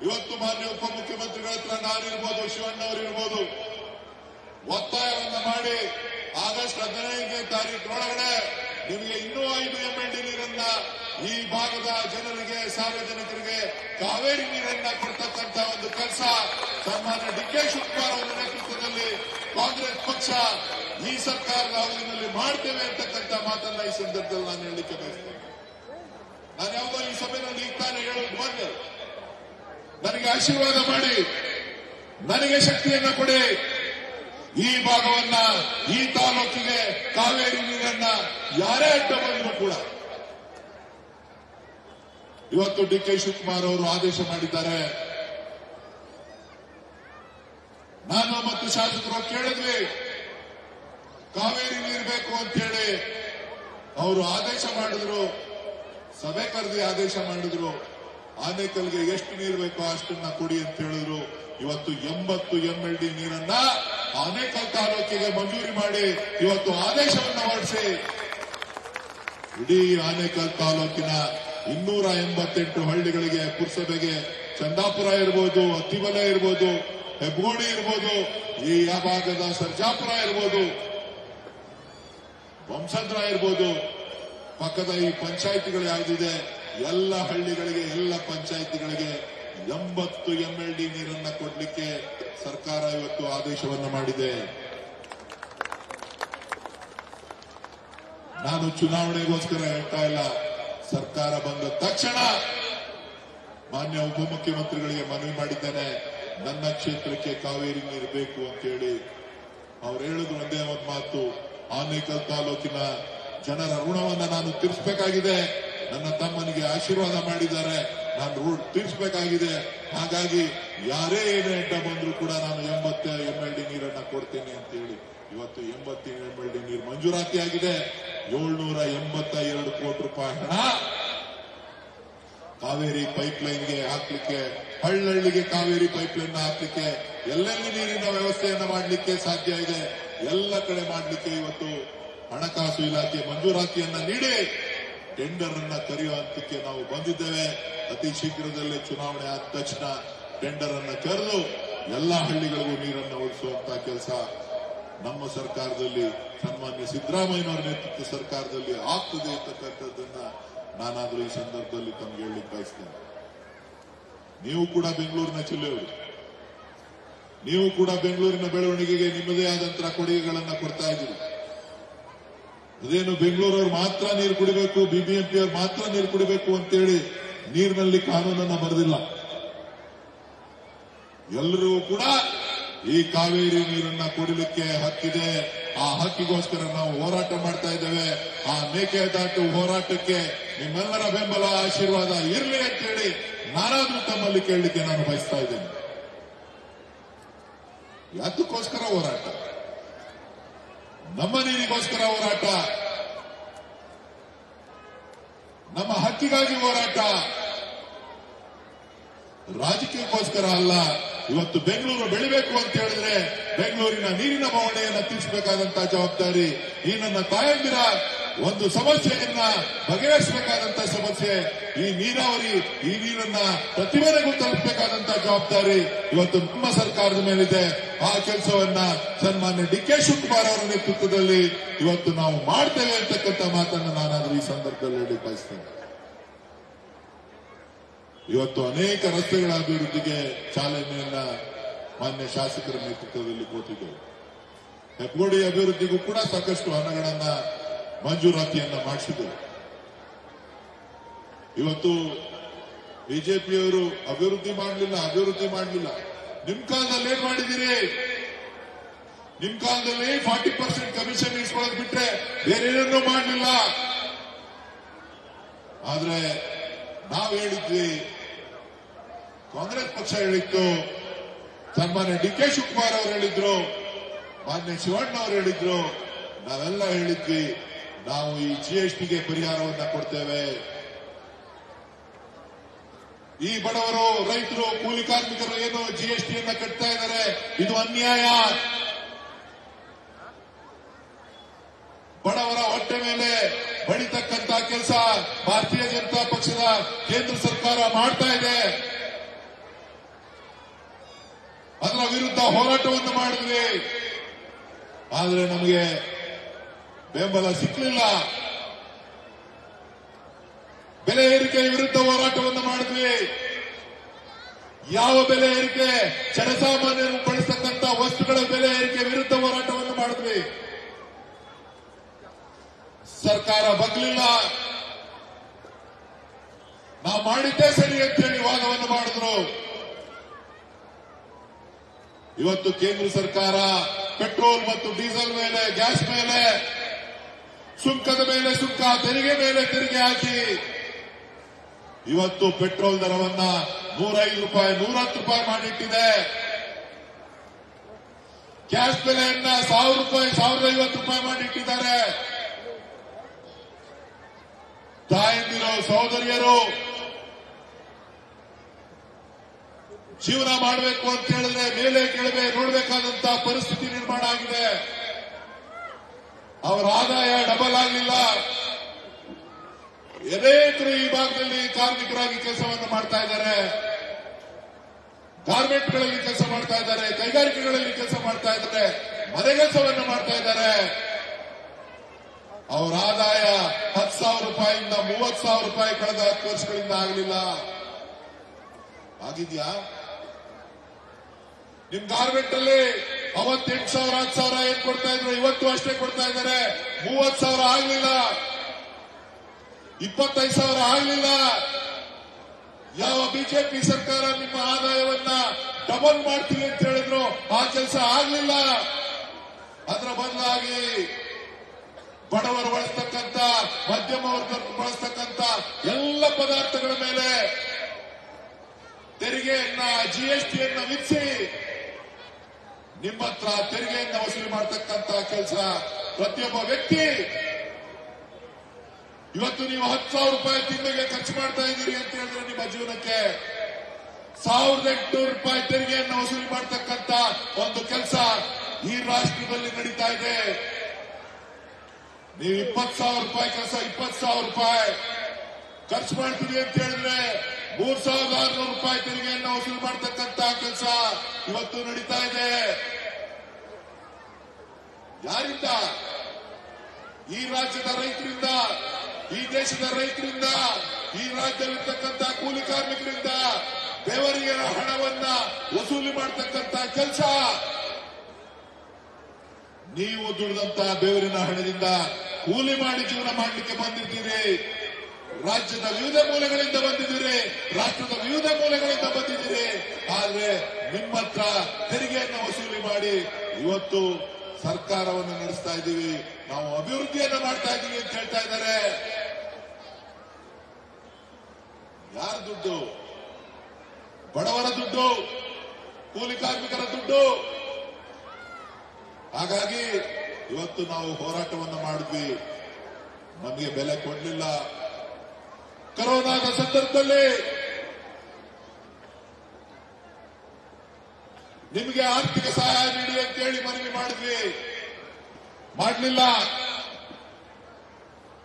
ಇವತ್ತು ಮಾನ್ಯ ಉಪಮುಖ್ಯಮಂತ್ರಿಗಳ ಹತ್ರ ನಾನಿರ್ಬೋದು, ಶಿವಣ್ಣವರಿರ್ಬೋದು, ಒತ್ತಾಯವನ್ನ ಮಾಡಿ ಆಗಸ್ಟ್ 15ನೇ ತಾರೀಕಿನೊಳಗಡೆ ನಿಮಗೆ ಇನ್ನೂ 5 MLD ನೀರನ್ನ ಈ ಭಾಗದ ಜನರಿಗೆ, ಸಾರ್ವಜನಿಕರಿಗೆ ಕಾವೇರಿ ನೀರನ್ನ ಕೊಡ್ತಕ್ಕಂತ ಒಂದು ಕೆಲಸ ಸನ್ಮಾನ್ಯ DK ಶಿವಕುಮಾರ್ ಅವರ ನೇತೃತ್ವದಲ್ಲಿ ಕಾಂಗ್ರೆಸ್ ಪಕ್ಷ ಈ ಸರ್ಕಾರದ ಅವಧಿಯಲ್ಲಿ ಮಾಡ್ತೇವೆ ಅಂತಕ್ಕಂಥ ಮಾತನ್ನ ಈ ಸಂದರ್ಭದಲ್ಲಿ ನಾನು ಹೇಳಲಿಕ್ಕೆ ಬಯಸ್ತೇನೆ. ನಾನು ಯಾವುದೋ ಈ ಸಭೆಯಲ್ಲಿ ಈಗ ತಾನೇ ಹೇಳೋದು ಬಂದೆ, ನನಗೆ ಆಶೀರ್ವಾದ ಮಾಡಿ, ನನಗೆ ಶಕ್ತಿಯನ್ನ ಕೊಡಿ, ಈ ಭಾಗವನ್ನ, ಈ ತಾಲೂಕಿಗೆ ಕಾವೇರಿ ನೀರನ್ನ ಯಾರೇ ಅಡ್ಡ ಬಂದರೂ ಕೂಡ ಇವತ್ತು DK ಶಿವಕುಮಾರ್ ಅವರು ಆದೇಶ ಮಾಡಿದ್ದಾರೆ. ನಾನು ಮತ್ತು ಶಾಸಕರು ಕೇಳಿದ್ವಿ, ಕಾವೇರಿ ನೀರು ಬೇಕು ಅಂತ ಹೇಳಿ ಅವರು ಆದೇಶ ಮಾಡಿದ್ರು, ಸಭೆ ಕರೆದಿ ಆದೇಶ ಮಾಡಿದ್ರು. ಆನೇಕಲ್ಗೆ ಎಷ್ಟು ನೀರು ಬೇಕೋ ಅಷ್ಟನ್ನ ಕೊಡಿ ಅಂತ ಹೇಳಿದ್ರು. ಇವತ್ತು 80 MLD ನೀರನ್ನ ಆನೇಕಲ್ ತಾಲೂಕಿಗೆ ಮಂಜೂರಿ ಮಾಡಿ ಇವತ್ತು ಆದೇಶವನ್ನ ಹೊರಡಿಸಿ ಇಡೀ ಆನೇಕಲ್ ತಾಲೂಕಿನ 288 ಹಳ್ಳಿಗಳಿಗೆ, ಪುರಸಭೆಗೆ, ಚಂದಾಪುರ ಇರ್ಬೋದು, ಅತ್ತಿಬಲ ಇರ್ಬೋದು, ಹೆಬ್ಬಗೋಡಿ ಇರ್ಬೋದು, ಈ ಭಾಗದ ಸರ್ಜಾಪುರ ಇರ್ಬೋದು, ವಂಸಂದ್ರ ಇರ್ಬೋದು, ಪಕ್ಕದ ಈ ಪಂಚಾಯಿತಿಗಳು ಯಾವುದಿದೆ ಎಲ್ಲ ಹಳ್ಳಿಗಳಿಗೆ, ಎಲ್ಲ ಪಂಚಾಯಿತಿಗಳಿಗೆ 80 MLD ನೀರನ್ನ ಕೊಡ್ಲಿಕ್ಕೆ ಸರ್ಕಾರ ಇವತ್ತು ಆದೇಶವನ್ನು ಮಾಡಿದೆ. ನಾನು ಚುನಾವಣೆಗೋಸ್ಕರ ಹೇಳ್ತಾ ಇಲ್ಲ, ಸರ್ಕಾರ ಬಂದ ತಕ್ಷಣ ಮಾನ್ಯ ಉಪಮುಖ್ಯಮಂತ್ರಿಗಳಿಗೆ ಮನವಿ ಮಾಡಿದ್ದೇನೆ, ನನ್ನ ಕ್ಷೇತ್ರಕ್ಕೆ ಕಾವೇರಿ ನೀರು ಬೇಕು ಅಂತ ಹೇಳಿ. ಅವ್ರು ಹೇಳಿದ್ರು ಒಂದೇ ಒಂದು ಮಾತು, ಆನೇಕಲ್ ತಾಲೂಕಿನ ಜನರ ಋಣವನ್ನ ನಾನು ತೀರಿಸಬೇಕಾಗಿದೆ. ನನ್ನ ತಮ್ಮನಿಗೆ ಆಶೀರ್ವಾದ ಮಾಡಿದ್ದಾರೆ, ನಾನು ಋಣ ತೀರಿಸಬೇಕಾಗಿದೆ. ಹಾಗಾಗಿ ಯಾರೇ ಏನೇ ಅಡ್ಡ ಬಂದರೂ ಕೂಡ ನಾನು 80 MLD ನೀರನ್ನ ಕೊಡ್ತೇನೆ ಅಂತ ಹೇಳಿ ಇವತ್ತು 80 MLD ನೀರು ಮಂಜೂರಾತಿಯಾಗಿದೆ. 782 ಕೋಟಿ ರೂಪಾಯಿ ಹಣ ಕಾವೇರಿ ಪೈಪ್ಲೈನ್ಗೆ ಹಾಕ್ಲಿಕ್ಕೆ, ಹಳ್ಳಹಳ್ಳಿಗೆ ಕಾವೇರಿ ಪೈಪ್ಲೈನ್ ಹಾಕ್ಲಿಕ್ಕೆ, ಎಲ್ಲೆಲ್ಲಿ ನೀರಿನ ವ್ಯವಸ್ಥೆಯನ್ನ ಮಾಡಲಿಕ್ಕೆ ಸಾಧ್ಯ ಇದೆ ಎಲ್ಲ ಕಡೆ ಮಾಡಲಿಕ್ಕೆ ಇವತ್ತು ಹಣಕಾಸು ಇಲಾಖೆ ಮಂಜೂರಾತಿಯನ್ನ ನೀಡಿ ಟೆಂಡರ್ ಅನ್ನ ಕರೆಯುವಂತಕ್ಕೆ ನಾವು ಬಂದಿದ್ದೇವೆ. ಅತಿ ಶೀಘ್ರದಲ್ಲೇ ಚುನಾವಣೆ ಆದ ತಕ್ಷಣ ಟೆಂಡರ್ ಅನ್ನ ಕರೆದು ಎಲ್ಲಾ ಹಳ್ಳಿಗಳಿಗೂ ನೀರನ್ನು ಒದಗಿಸುವಂತ ಕೆಲಸ ನಮ್ಮ ಸರ್ಕಾರದಲ್ಲಿ, ಸನ್ಮಾನ್ಯ ಸಿದ್ದರಾಮಯ್ಯನವರ ನೇತೃತ್ವ ಸರ್ಕಾರದಲ್ಲಿ ಆಗ್ತದೆ ಅಂತಕ್ಕಂಥದ್ದನ್ನ ನಾನಾದ್ರೂ ಈ ಸಂದರ್ಭದಲ್ಲಿ ತಮ್ಗೆ ಹೇಳಲಿಕ್ಕೆ ಬಯಸ್ತೇನೆ. ನೀವು ಕೂಡ ಬೆಂಗಳೂರಿನ ಜಿಲ್ಲೆಯವರು, ನೀವು ಕೂಡ ಬೆಂಗಳೂರಿನ ಬೆಳವಣಿಗೆಗೆ ನಿಮ್ಮದೇ ಆದಂತಹ ಕೊಡುಗೆಗಳನ್ನ ಕೊಡ್ತಾ ಇದ್ದೀರಿ. ಅದೇನು ಬೆಂಗಳೂರವ್ರು ಮಾತ್ರ ನೀರು ಕುಡಿಬೇಕು, BBMP ಅವ್ರು ಮಾತ್ರ ನೀರು ಕುಡಿಬೇಕು ಅಂತೇಳಿ ನೀರಿನಲ್ಲಿ ಕಾನೂನನ್ನ ಬರೆದಿಲ್ಲ. ಎಲ್ಲರೂ ಕೂಡ ಈ ಕಾವೇರಿ ನೀರನ್ನ ಕುಡಿಲಿಕ್ಕೆ ಹಕ್ಕಿದೆ. ಆ ಹಕ್ಕಿಗೋಸ್ಕರ ನಾವು ಹೋರಾಟ ಮಾಡ್ತಾ ಇದ್ದೇವೆ. ಆ ಮೇಕೆದಾಟು ಹೋರಾಟಕ್ಕೆ ನಿಮ್ಮೆಲ್ಲರ ಬೆಂಬಲ, ಆಶೀರ್ವಾದ ಇರಲಿ ಅಂತೇಳಿ ನಾನಾದ್ರೂ ತಮ್ಮಲ್ಲಿ ಕೇಳಲಿಕ್ಕೆ ನಾನು ಬಯಸ್ತಾ ಇದ್ದೇನೆ. ಯಾತಕ್ಕೋಸ್ಕರ ಹೋರಾಟ? ನಮ್ಮ ನೀರಿಗೋಸ್ಕರ ಹೋರಾಟ, ನಮ್ಮ ಹಕ್ಕಿಗಾಗಿ ಹೋರಾಟ, ರಾಜಕೀಯಕ್ಕೋಸ್ಕರ ಅಲ್ಲ. ಇವತ್ತು ಬೆಂಗಳೂರು ಬೆಳಿಬೇಕು ಅಂತ ಹೇಳಿದ್ರೆ ಬೆಂಗಳೂರಿನ ನೀರಿನ ಬವಣೆಯನ್ನು ತೀರಿಸಬೇಕಾದಂತಹ ಜವಾಬ್ದಾರಿ, ಈ ನನ್ನ ತಾಯಂದಿರ ಒಂದು ಸಮಸ್ಯೆಯನ್ನ ಬಗೆಹರಿಸಬೇಕಾದಂತಹ ಸಮಸ್ಯೆ, ಈ ನೀರಾವರಿ, ಈ ನೀರನ್ನ ಪ್ರತಿಮನೆಗೂ ತಲುಪಬೇಕಾದಂತಹ ಜವಾಬ್ದಾರಿ ಇವತ್ತು ನಮ್ಮ ಸರ್ಕಾರದ ಮೇಲಿದೆ. ಆ ಕೆಲಸವನ್ನ ಸನ್ಮಾನ್ಯ DK ಶಿವಕುಮಾರ್ ಅವರ ನೇತೃತ್ವದಲ್ಲಿ ಇವತ್ತು ನಾವು ಮಾಡ್ತೇವೆ ಅಂತಕ್ಕಂಥ ಮಾತನ್ನು ನಾನಾದ್ರೂ ಈ ಸಂದರ್ಭದಲ್ಲಿ ಹೇಳಿ ಬಯಸ್ತೇನೆ. ಇವತ್ತು ಅನೇಕ ರಸ್ತೆಗಳ ಅಭಿವೃದ್ಧಿಗೆ ಚಾಲನೆಯನ್ನ ಮಾನ್ಯ ಶಾಸಕರ ನೇತೃತ್ವದಲ್ಲಿ ಕೊಟ್ಟಿದ್ದೇವೆ. ಹೆಬ್ಬಗೋಡಿ ಅಭಿವೃದ್ಧಿಗೂ ಕೂಡ ಸಾಕಷ್ಟು ಹಣಗಳನ್ನ ಮಂಜೂರಾತಿಯನ್ನ ಮಾಡಿಸಿದ್ದೇವೆ. ಇವತ್ತು ಬಿಜೆಪಿಯವರು ಅಭಿವೃದ್ಧಿ ಮಾಡಲಿಲ್ಲ. ನಿಮ್ ಕಾಲದಲ್ಲಿ ಏನ್ ಮಾಡಿದಿರಿ? ನಿಮ್ ಕಾಲದಲ್ಲಿ 40% ಕಮಿಷನ್ ಇಸ್ಕೊಳ್ಳೋದು ಬಿಟ್ರೆ ಬೇರೆ ಏನನ್ನೂ ಮಾಡಲಿಲ್ಲ. ಆದ್ರೆ ನಾವು ಹೇಳಿದ್ವಿ, ಕಾಂಗ್ರೆಸ್ ಪಕ್ಷ ಹೇಳಿತ್ತು, ಸನ್ಮಾನ್ಯ DK ಶಿವಕುಮಾರ್ ಅವರು ಹೇಳಿದ್ರು, ಮಾನ್ಯ ಶಿವಣ್ಣ ಅವರು ಹೇಳಿದ್ರು, ನಾವೆಲ್ಲ ಹೇಳಿದ್ವಿ, ನಾವು ಈ GSTಗೆ ಪರಿಹಾರವನ್ನ ಕೊಡ್ತೇವೆ. ಈ ಬಡವರು, ರೈತರು, ಕೂಲಿ ಕಾರ್ಮಿಕರು ಏನು GSTಯನ್ನ ಕಟ್ತಾ ಇದ್ದಾರೆ, ಇದು ಅನ್ಯಾಯ. ಬಡವರ ಹೊಟ್ಟೆ ಮೇಲೆ ಬಡಿತಕ್ಕಂತ ಕೆಲಸ ಭಾರತೀಯ ಜನತಾ ಪಕ್ಷದ ಕೇಂದ್ರ ಸರ್ಕಾರ ಮಾಡ್ತಾ ಇದೆ. ಅದರ ವಿರುದ್ಧ ಹೋರಾಟವನ್ನು ಮಾಡಿದ್ವಿ. ಆದರೆ ನಮಗೆ ಬೆಂಬಲ ಸಿಕ್ಕಲಿಲ್ಲ. ಬೆಲೆ ಏರಿಕೆ ವಿರುದ್ಧ ಹೋರಾಟವನ್ನು ಮಾಡಿದ್ವಿ. ಯಾವ ಬೆಲೆ ಏರಿಕೆ? ಜನಸಾಮಾನ್ಯರು ಬಳಸತಕ್ಕಂಥ ವಸ್ತುಗಳ ಬೆಲೆ ಏರಿಕೆ ವಿರುದ್ಧ ಹೋರಾಟವನ್ನು ಮಾಡಿದ್ವಿ. ಸರ್ಕಾರ ಬಗ್ಲಿಲ್ಲ. ನಾವು ಮಾಡಿದ್ದೇ ಸರಿ ಅಂತೇಳಿ ವಾದವನ್ನು ಮಾಡಿದ್ರು. ಇವತ್ತು ಕೇಂದ್ರ ಸರ್ಕಾರ ಪೆಟ್ರೋಲ್ ಮತ್ತು ಡೀಸೆಲ್ ಮೇಲೆ, ಗ್ಯಾಸ್ ಮೇಲೆ, ಸುಂಕದ ಮೇಲೆ ಸುಂಕ, ತೆರಿಗೆ ಮೇಲೆ ತೆರಿಗೆ ಹಾಕಿ ಇವತ್ತು ಪೆಟ್ರೋಲ್ ದರವನ್ನ 105 ರೂಪಾಯಿ, 110 ರೂಪಾಯಿ ಮಾಡಿಟ್ಟಿದೆ. ಗ್ಯಾಸ್ ಬೆಲೆಯನ್ನ 1000 ರೂಪಾಯಿ, 1050 ರೂಪಾಯಿ ಮಾಡಿಟ್ಟಿದ್ದಾರೆ. ತಾಯಂದಿರು, ಸಹೋದರಿಯರು ಜೀವನ ಮಾಡಬೇಕು ಅಂತ ಹೇಳಿದ್ರೆ ಮೇಲೆ ಕೆಳಗೆ ನೋಡಬೇಕಾದಂತ ಪರಿಸ್ಥಿತಿ ನಿರ್ಮಾಣ ಆಗಿದೆ. ಅವರ ಆದಾಯ ಡಬಲ್ ಆಗಲಿಲ್ಲ. ಅನೇಕರು ಈ ಭಾಗದಲ್ಲಿ ಕಾರ್ಮಿಕರಾಗಿ ಕೆಲಸವನ್ನು ಮಾಡ್ತಾ ಇದ್ದಾರೆ, ಗಾರ್ಮೆಂಟ್ಗಳಲ್ಲಿ ಕೆಲಸ ಮಾಡ್ತಾ ಇದ್ದಾರೆ, ಕೈಗಾರಿಕೆಗಳಲ್ಲಿ ಕೆಲಸ ಮಾಡ್ತಾ ಇದ್ದಾರೆ, ಮನೆ ಕೆಲಸವನ್ನು ಮಾಡ್ತಾ ಇದ್ದಾರೆ. ಅವರ ಆದಾಯ 10,000 ರೂಪಾಯಿಯಿಂದ 30,000 ರೂಪಾಯಿ ಕಳೆದ 10 ವರ್ಷಗಳಿಂದ ಆಗಲಿಲ್ಲ. ಆಗಿದ್ಯಾ? ನಿಮ್ ಗಾರ್ಮೆಂಟ್ ಅಲ್ಲಿ ಅವತ್ತು 8,000, 10,000 ಏನ್ ಕೊಡ್ತಾ ಇದ್ರು, ಇವತ್ತು ಅಷ್ಟೇ ಕೊಡ್ತಾ ಇದ್ದಾರೆ. 30,000 ಆಗಲಿಲ್ಲ, 25,000 ಆಗಲಿಲ್ಲ. ಯಾವ ಬಿಜೆಪಿ ಸರ್ಕಾರ ನಿಮ್ಮ ಆದಾಯವನ್ನ ಡಬಲ್ ಮಾಡ್ತೀವಿ ಅಂತ ಹೇಳಿದ್ರು, ಆ ಕೆಲಸ ಆಗಲಿಲ್ಲ. ಅದರ ಬದಲಾಗಿ ಬಡವರು ಬಳಸ್ತಕ್ಕಂಥ, ಮಧ್ಯಮ ವರ್ಗ ಬಳಸ್ತಕ್ಕಂಥ ಎಲ್ಲ ಪದಾರ್ಥಗಳ ಮೇಲೆ ತೆರಿಗೆಯನ್ನ, ಜಿಎಸ್ಟಿಯನ್ನ ವಿಧಿಸಿ ನಿಮ್ಮ ಹತ್ರ ತೆರಿಗೆಯನ್ನ ವಸೂಲಿ ಮಾಡತಕ್ಕಂಥ ಕೆಲಸ ಪ್ರತಿಯೊಬ್ಬ ವ್ಯಕ್ತಿ. ಇವತ್ತು ನೀವು 10,000 ರೂಪಾಯಿ ತಿಂಗಳಿಗೆ ಖರ್ಚು ಮಾಡ್ತಾ ಇದ್ದೀರಿ ಅಂತ ಹೇಳಿದ್ರೆ ನಿಮ್ಮ ಜೀವನಕ್ಕೆ 1,800 ರೂಪಾಯಿ ತೆರಿಗೆಯನ್ನು ವಸೂಲಿ ಮಾಡತಕ್ಕಂಥ ಒಂದು ಕೆಲಸ ಈ ರಾಷ್ಟ್ರದಲ್ಲಿ ನಡೀತಾ ಇದೆ. ನೀವು 20,000 ರೂಪಾಯಿ ಕೆಲಸ 20,000 ರೂಪಾಯಿ ಖರ್ಚು ಮಾಡ್ತೀವಿ ಅಂತ ಹೇಳಿದ್ರೆ 3,600 ರೂಪಾಯಿ ತೆರಿಗೆಯನ್ನು ವಸೂಲಿ ಮಾಡತಕ್ಕಂಥ ಕೆಲಸ ಇವತ್ತು ನಡೀತಾ ಇದೆ. ಯಾರಿಂದ? ಈ ರಾಜ್ಯದ ರೈತರಿಂದ, ಈ ದೇಶದ ರೈತರಿಂದ, ಈ ರಾಜ್ಯದಲ್ಲಿರ್ತಕ್ಕಂಥ ಕೂಲಿ ಕಾರ್ಮಿಕರಿಂದ ಬೆವರಿನ ಹಣವನ್ನ ವಸೂಲಿ ಮಾಡತಕ್ಕಂಥ ಕೆಲಸ. ನೀವು ದುಡಿದಂತ ಬೆವರಿನ ಹಣದಿಂದ ಕೂಲಿ ಮಾಡಿ ಜೀವನ ಮಾಡಲಿಕ್ಕೆ ಬಂದಿದ್ದೀರಿ. ರಾಜ್ಯದ ವಿವಿಧ ಮೂಲೆಗಳಿಂದ ಬಂದಿದ್ದೀರಿ, ರಾಷ್ಟ್ರದ ವಿವಿಧ ಮೂಲೆಗಳಿಂದ ಬಂದಿದ್ದೀರಿ. ಆದ್ರೆ ನಿಮ್ಮ ಹತ್ರ ತೆರಿಗೆಯನ್ನು ವಸೂಲಿ ಮಾಡಿ ಇವತ್ತು ಸರ್ಕಾರವನ್ನು ನಡೆಸ್ತಾ ಇದ್ದೀವಿ, ನಾವು ಅಭಿವೃದ್ಧಿಯನ್ನು ಮಾಡ್ತಾ ಇದ್ದೀವಿ ಅಂತ ಹೇಳ್ತಾ ಇದ್ದಾರೆ. ಯಾರ ದುಡ್ಡು? ಬಡವರ ದುಡ್ಡು, ಕೂಲಿ ಕಾರ್ಮಿಕರ ದುಡ್ಡು. ಹಾಗಾಗಿ ಇವತ್ತು ನಾವು ಹೋರಾಟವನ್ನು ಮಾಡಿದ್ವಿ. ನಮಗೆ ಬೆಲೆ ಕೊಡಲಿಲ್ಲ. ಕೊರೋನಾದ ಸಂದರ್ಭದಲ್ಲಿ ನಿಮಗೆ ಆರ್ಥಿಕ ಸಹಾಯ ನೀಡಿ ಅಂತೇಳಿ ಮನವಿ ಮಾಡಿದ್ವಿ, ಮಾಡಲಿಲ್ಲ.